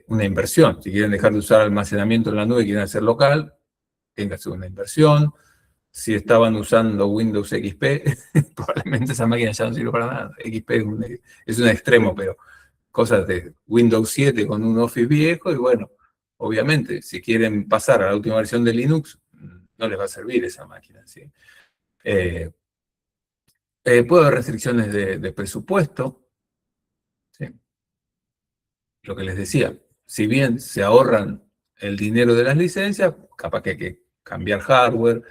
una inversión. Si quieren dejar de usar almacenamiento en la nube y quieren hacer local, tienen que hacer una inversión. Si estaban usando Windows XP, probablemente esa máquina ya no sirve para nada. XP es un extremo, pero cosas de Windows 7 con un Office viejo, y bueno, obviamente, si quieren pasar a la última versión de Linux, no les va a servir esa máquina, ¿sí? Puede haber restricciones de presupuesto, ¿sí? Lo que les decía, si bien se ahorran el dinero de las licencias, capaz que hay que cambiar hardware,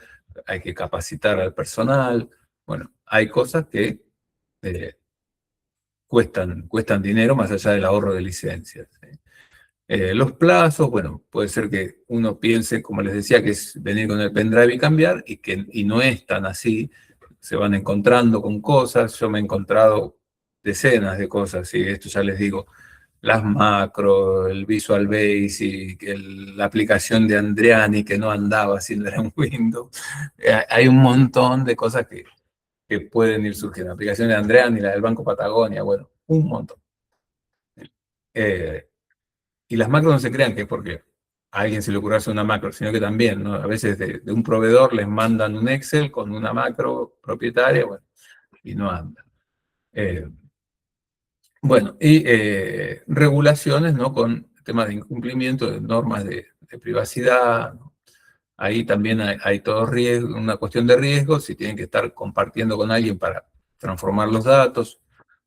hay que capacitar al personal, bueno, hay cosas que cuestan dinero más allá del ahorro de licencias, ¿sí? Los plazos, bueno, puede ser que uno piense, como les decía, que es venir con el pendrive y cambiar, y no es tan así. Se van encontrando con cosas. Yo me he encontrado decenas de cosas, y esto ya les digo, las macros, el Visual Basic, la aplicación de Andreani que no andaba sin era en Windows. Hay un montón de cosas que pueden ir surgiendo. La aplicación de Andreani, la del Banco Patagonia, bueno, un montón. Eh, Y las macros no se crean que es porque a alguien se le ocurre hacer una macro, sino que también, ¿no? A veces de un proveedor les mandan un Excel con una macro propietaria, bueno, y no anda. Eh, bueno, y regulaciones, ¿no? Con temas de incumplimiento de normas de privacidad, ¿no? Ahí también hay todo riesgo, una cuestión de riesgo, si tienen que estar compartiendo con alguien para transformar los datos,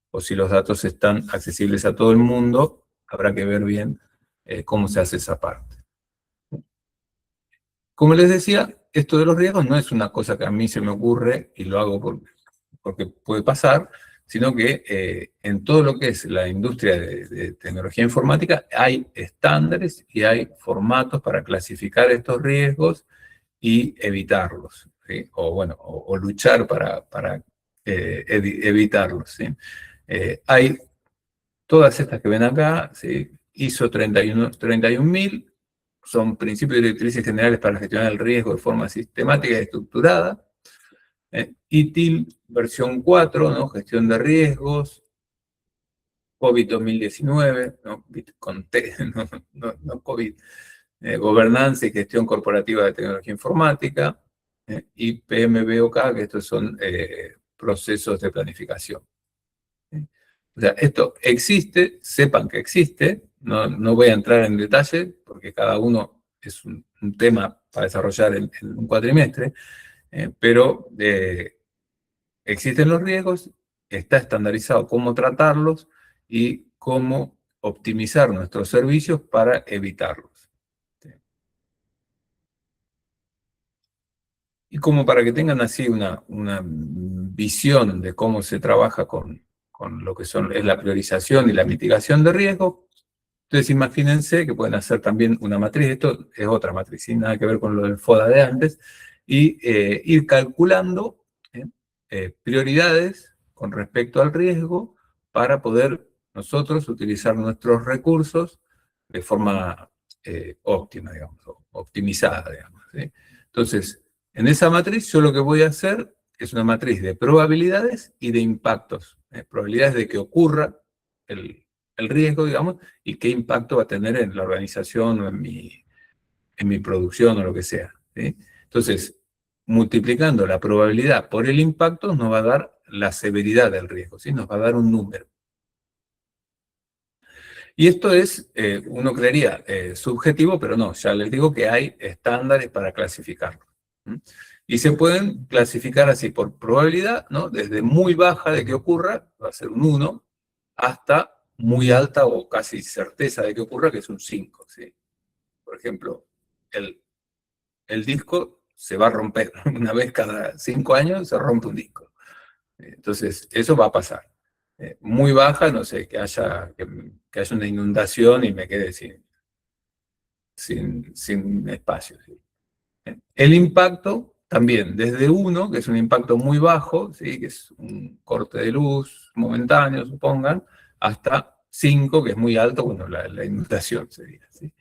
o si los datos están accesibles a todo el mundo, habrá que ver bien cómo se hace esa parte. Como les decía, esto de los riesgos no es una cosa que a mí se me ocurre y lo hago porque puede pasar, sino que en todo lo que es la industria de tecnología informática hay estándares y hay formatos para clasificar estos riesgos y evitarlos, ¿sí? O bueno, o luchar para evitarlos, ¿sí? Hay todas estas que ven acá, ¿sí? ISO 31000, son principios y directrices generales para gestionar el riesgo de forma sistemática y estructurada. ITIL versión 4, ¿no? Gestión de riesgos. COVID 2019, ¿no? Con T, no COVID. Gobernanza y gestión corporativa de tecnología informática. Y PMBOK, que estos son procesos de planificación. O sea, esto existe, sepan que existe, no voy a entrar en detalle porque cada uno es un tema para desarrollar en un cuatrimestre, pero existen los riesgos, está estandarizado cómo tratarlos y cómo optimizar nuestros servicios para evitarlos. Y como para que tengan así una visión de cómo se trabaja con lo que es la priorización y la mitigación de riesgo, entonces imagínense que pueden hacer también una matriz, esto es otra matriz, sin nada que ver con lo del FODA de antes, y ir calculando prioridades con respecto al riesgo para poder nosotros utilizar nuestros recursos de forma óptima, digamos, optimizada, digamos, ¿sí? Entonces, en esa matriz yo lo que voy a hacer es una matriz de probabilidades y de impactos, probabilidades de que ocurra el riesgo, digamos, y qué impacto va a tener en la organización o en mi producción o lo que sea, ¿sí? Entonces, multiplicando la probabilidad por el impacto nos va a dar la severidad del riesgo, ¿sí? Nos va a dar un número. Y esto es, uno creería, subjetivo, pero no, ya les digo que hay estándares para clasificarlo. Y se pueden clasificar así por probabilidad, ¿no? Desde muy baja de que ocurra, va a ser un 1, hasta muy alta o casi certeza de que ocurra, que es un 5, ¿sí? Por ejemplo, el disco se va a romper. Una vez cada 5 años se rompe un disco. Entonces, eso va a pasar. Muy baja, no sé, que haya una inundación y me quede sin espacio, ¿sí? El impacto también, desde 1, que es un impacto muy bajo, ¿sí? Que es un corte de luz momentáneo, supongan, hasta 5, que es muy alto, bueno, la inundación sería, ¿sí?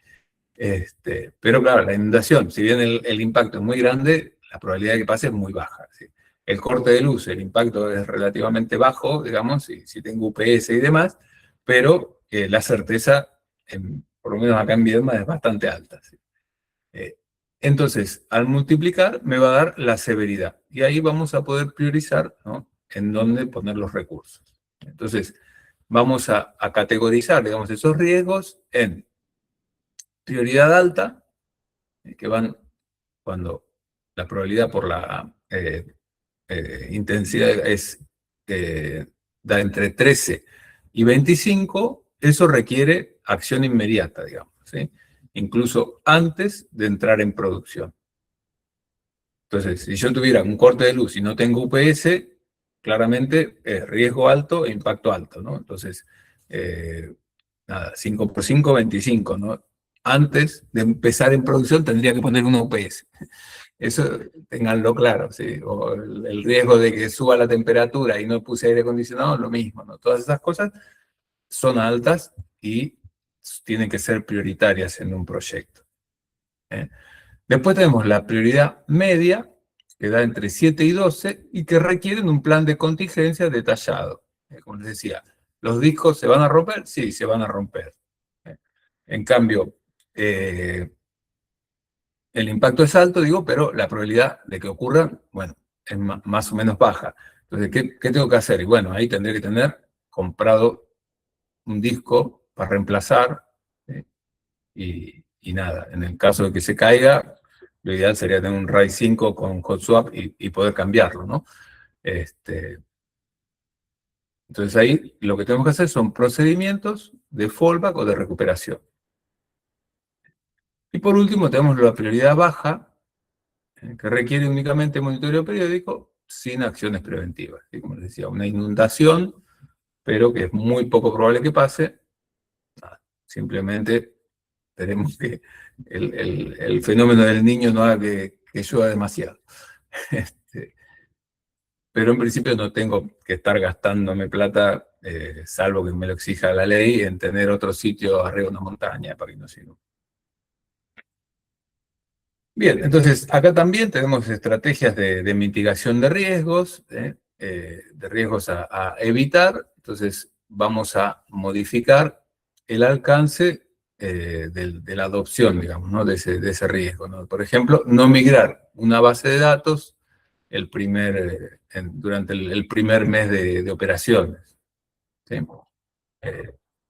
Pero claro, la inundación, si bien el impacto es muy grande, la probabilidad de que pase es muy baja, ¿sí? El corte de luz, el impacto es relativamente bajo, digamos, si tengo UPS y demás, pero la certeza, por lo menos acá en Viedma, es bastante alta, ¿sí? Eh, entonces, al multiplicar me va a dar la severidad. Y ahí vamos a poder priorizar, ¿no? En dónde poner los recursos. Entonces, vamos a categorizar, digamos, esos riesgos en prioridad alta, que van cuando la probabilidad por la intensidad da entre 13 y 25, eso requiere acción inmediata, digamos, ¿sí? Incluso antes de entrar en producción. Entonces, si yo tuviera un corte de luz y no tengo UPS, claramente es riesgo alto e impacto alto, ¿no? Entonces, nada, 5 por 5, 25, ¿no? Antes de empezar en producción tendría que poner una UPS. Eso tenganlo claro, ¿sí? O el riesgo de que suba la temperatura y no puse aire acondicionado, lo mismo, ¿no? Todas esas cosas son altas y tienen que ser prioritarias en un proyecto, ¿eh? Después tenemos la prioridad media, que da entre 7 y 12, y que requieren un plan de contingencia detallado. Como les decía, ¿los discos se van a romper? Sí, se van a romper. En cambio, el impacto es alto, digo, pero la probabilidad de que ocurra, bueno, es más o menos baja. Entonces, ¿qué tengo que hacer? Y bueno, ahí tendré que tener comprado un disco para reemplazar, ¿sí? Y nada, en el caso de que se caiga, lo ideal sería tener un RAID 5 con hot swap y poder cambiarlo, ¿no? Entonces ahí lo que tenemos que hacer son procedimientos de fallback o de recuperación. Y por último tenemos la prioridad baja, que requiere únicamente monitoreo periódico sin acciones preventivas. Y como les decía, una inundación, pero que es muy poco probable que pase, simplemente tenemos que el fenómeno del niño no haga que llueva demasiado. Pero en principio no tengo que estar gastándome plata, salvo que me lo exija la ley, en tener otro sitio arriba de una montaña para que no sirva. Bien, entonces acá también tenemos estrategias de mitigación de riesgos a evitar. Entonces vamos a modificar el alcance de la adopción, digamos, ¿no? de ese riesgo, ¿no? Por ejemplo, no migrar una base de datos durante el primer mes de operaciones, ¿sí?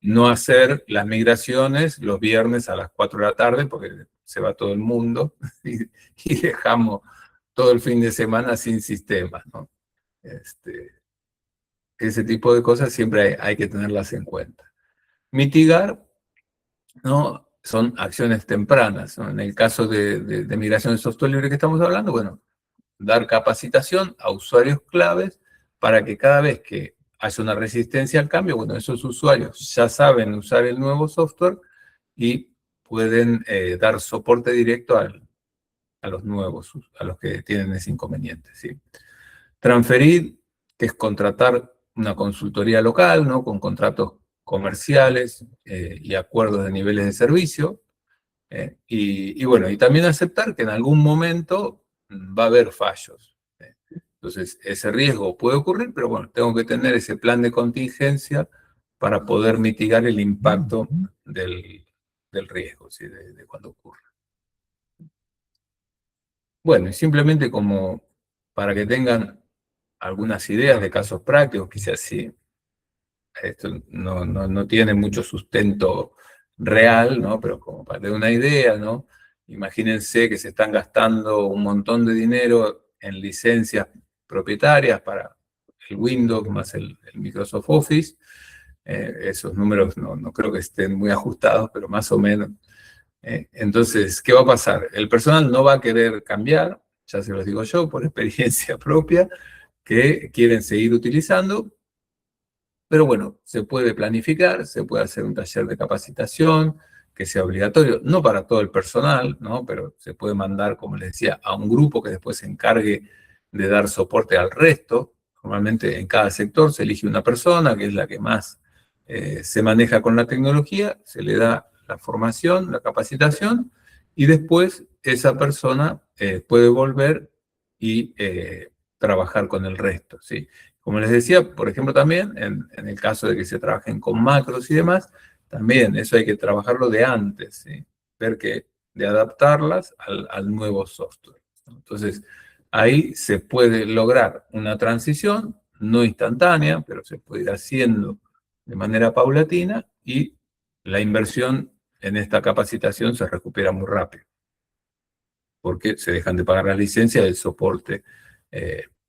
No hacer las migraciones los viernes a las 4 de la tarde, porque se va todo el mundo y dejamos todo el fin de semana sin sistema, ¿no? Ese tipo de cosas siempre hay que tenerlas en cuenta. Mitigar, ¿no? Son acciones tempranas, ¿no? En el caso de migración de software libre que estamos hablando, bueno, dar capacitación a usuarios claves para que cada vez que haya una resistencia al cambio, bueno, esos usuarios ya saben usar el nuevo software y pueden dar soporte directo a los nuevos, a los que tienen ese inconveniente, ¿sí? Transferir, que es contratar una consultoría local, ¿no? Con contratos comerciales y acuerdos de niveles de servicio. Y bueno, y también aceptar que en algún momento va a haber fallos. Entonces, ese riesgo puede ocurrir, pero bueno, tengo que tener ese plan de contingencia para poder mitigar el impacto del riesgo, ¿sí? de cuando ocurra. Bueno, y simplemente como para que tengan algunas ideas de casos prácticos, quizás sí, esto no tiene mucho sustento real, ¿no? Pero como para tener una idea, ¿no? Imagínense que se están gastando un montón de dinero en licencias propietarias para el Windows más el Microsoft Office. Esos números no creo que estén muy ajustados, pero más o menos. Entonces, ¿qué va a pasar? El personal no va a querer cambiar, ya se los digo yo por experiencia propia, que quieren seguir utilizando. Pero bueno, se puede planificar, se puede hacer un taller de capacitación que sea obligatorio, no para todo el personal, ¿no? Pero se puede mandar, como les decía, a un grupo que después se encargue de dar soporte al resto. Normalmente en cada sector se elige una persona que es la que más se maneja con la tecnología, se le da la formación, la capacitación, y después esa persona puede volver y trabajar con el resto, ¿sí? Como les decía, por ejemplo, también en el caso de que se trabajen con macros y demás, también eso hay que trabajarlo de antes, ¿sí? Ver que de adaptarlas al nuevo software, ¿no? Entonces, ahí se puede lograr una transición, no instantánea, pero se puede ir haciendo de manera paulatina y la inversión en esta capacitación se recupera muy rápido. porque se dejan de pagar las licencias del soporte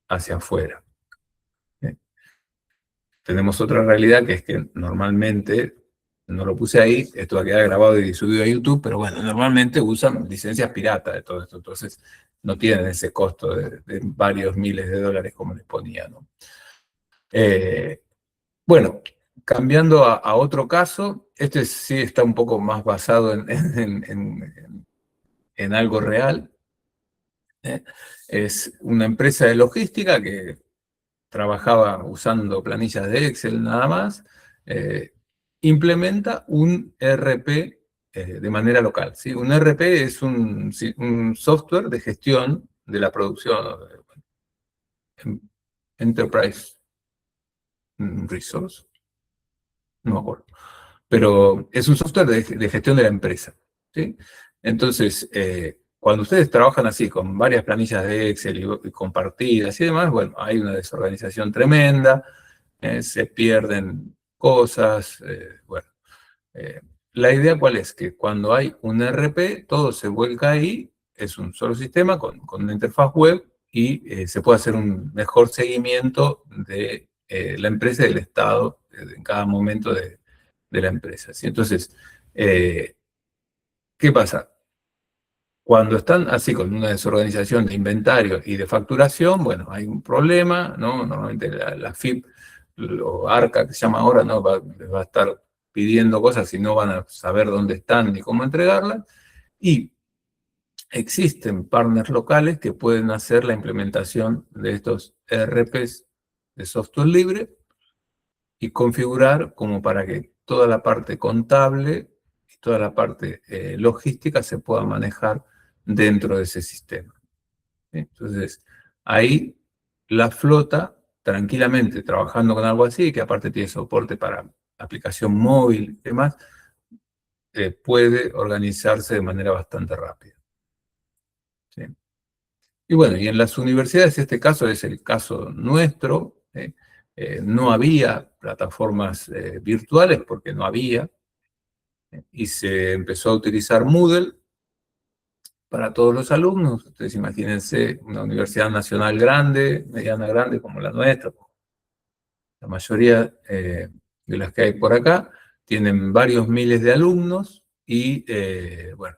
hacia afuera. Tenemos otra realidad que es que normalmente, no lo puse ahí, esto va a quedar grabado y subido a YouTube, pero bueno, normalmente usan licencias piratas de todo esto, entonces no tienen ese costo de varios miles de dólares como les ponía, ¿no? Bueno, cambiando a otro caso, este sí está un poco más basado en algo real. Es una empresa de logística que trabajaba usando planillas de Excel nada más, implementa un ERP de manera local, ¿sí? Un ERP es un software de gestión de la producción, Enterprise Resource, no me acuerdo, pero es un software de gestión de la empresa, ¿sí? Entonces, cuando ustedes trabajan así, con varias planillas de Excel y compartidas y demás, bueno, hay una desorganización tremenda, se pierden cosas, bueno. eh, la idea cuál es, que cuando hay un ERP, todo se vuelca ahí, es un solo sistema con una interfaz web y se puede hacer un mejor seguimiento de la empresa y del estado en cada momento de la empresa, ¿sí? Entonces, ¿qué pasa? Cuando están así con una desorganización de inventario y de facturación, bueno, hay un problema, ¿no? Normalmente la FIP o ARCA, que se llama ahora, ¿no? Les va a estar pidiendo cosas y no van a saber dónde están ni cómo entregarlas. Y existen partners locales que pueden hacer la implementación de estos ERPs de software libre y configurar como para que toda la parte contable y toda la parte logística se pueda manejar dentro de ese sistema. ¿Sí? Entonces, ahí la flota, tranquilamente trabajando con algo así, que aparte tiene soporte para aplicación móvil y demás, puede organizarse de manera bastante rápida. ¿Sí? Y bueno, y en las universidades, este caso es el caso nuestro, no había plataformas virtuales porque no había, y se empezó a utilizar Moodle para todos los alumnos. Ustedes imagínense una universidad nacional grande, mediana grande como la nuestra, la mayoría de las que hay por acá, tienen varios miles de alumnos y, bueno,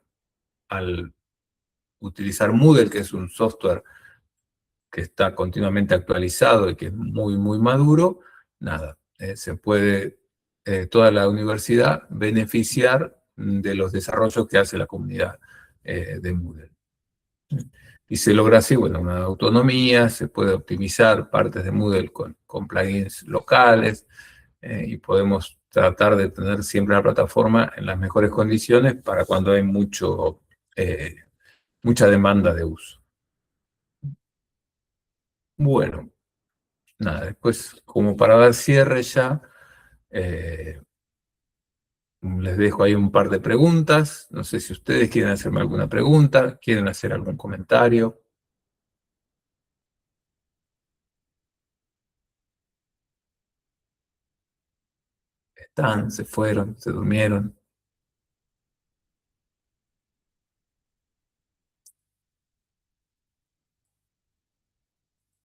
al utilizar Moodle, que es un software que está continuamente actualizado y que es muy, muy maduro, nada, se puede toda la universidad beneficiar de los desarrollos que hace la comunidad de Moodle. Y se logra así, bueno, una autonomía, se puede optimizar partes de Moodle con plugins locales y podemos tratar de tener siempre la plataforma en las mejores condiciones para cuando hay mucha demanda de uso. Bueno, nada, después como para dar cierre ya, eh, les dejo ahí un par de preguntas. No sé si ustedes quieren hacerme alguna pregunta, quieren hacer algún comentario. Están, se fueron, se durmieron.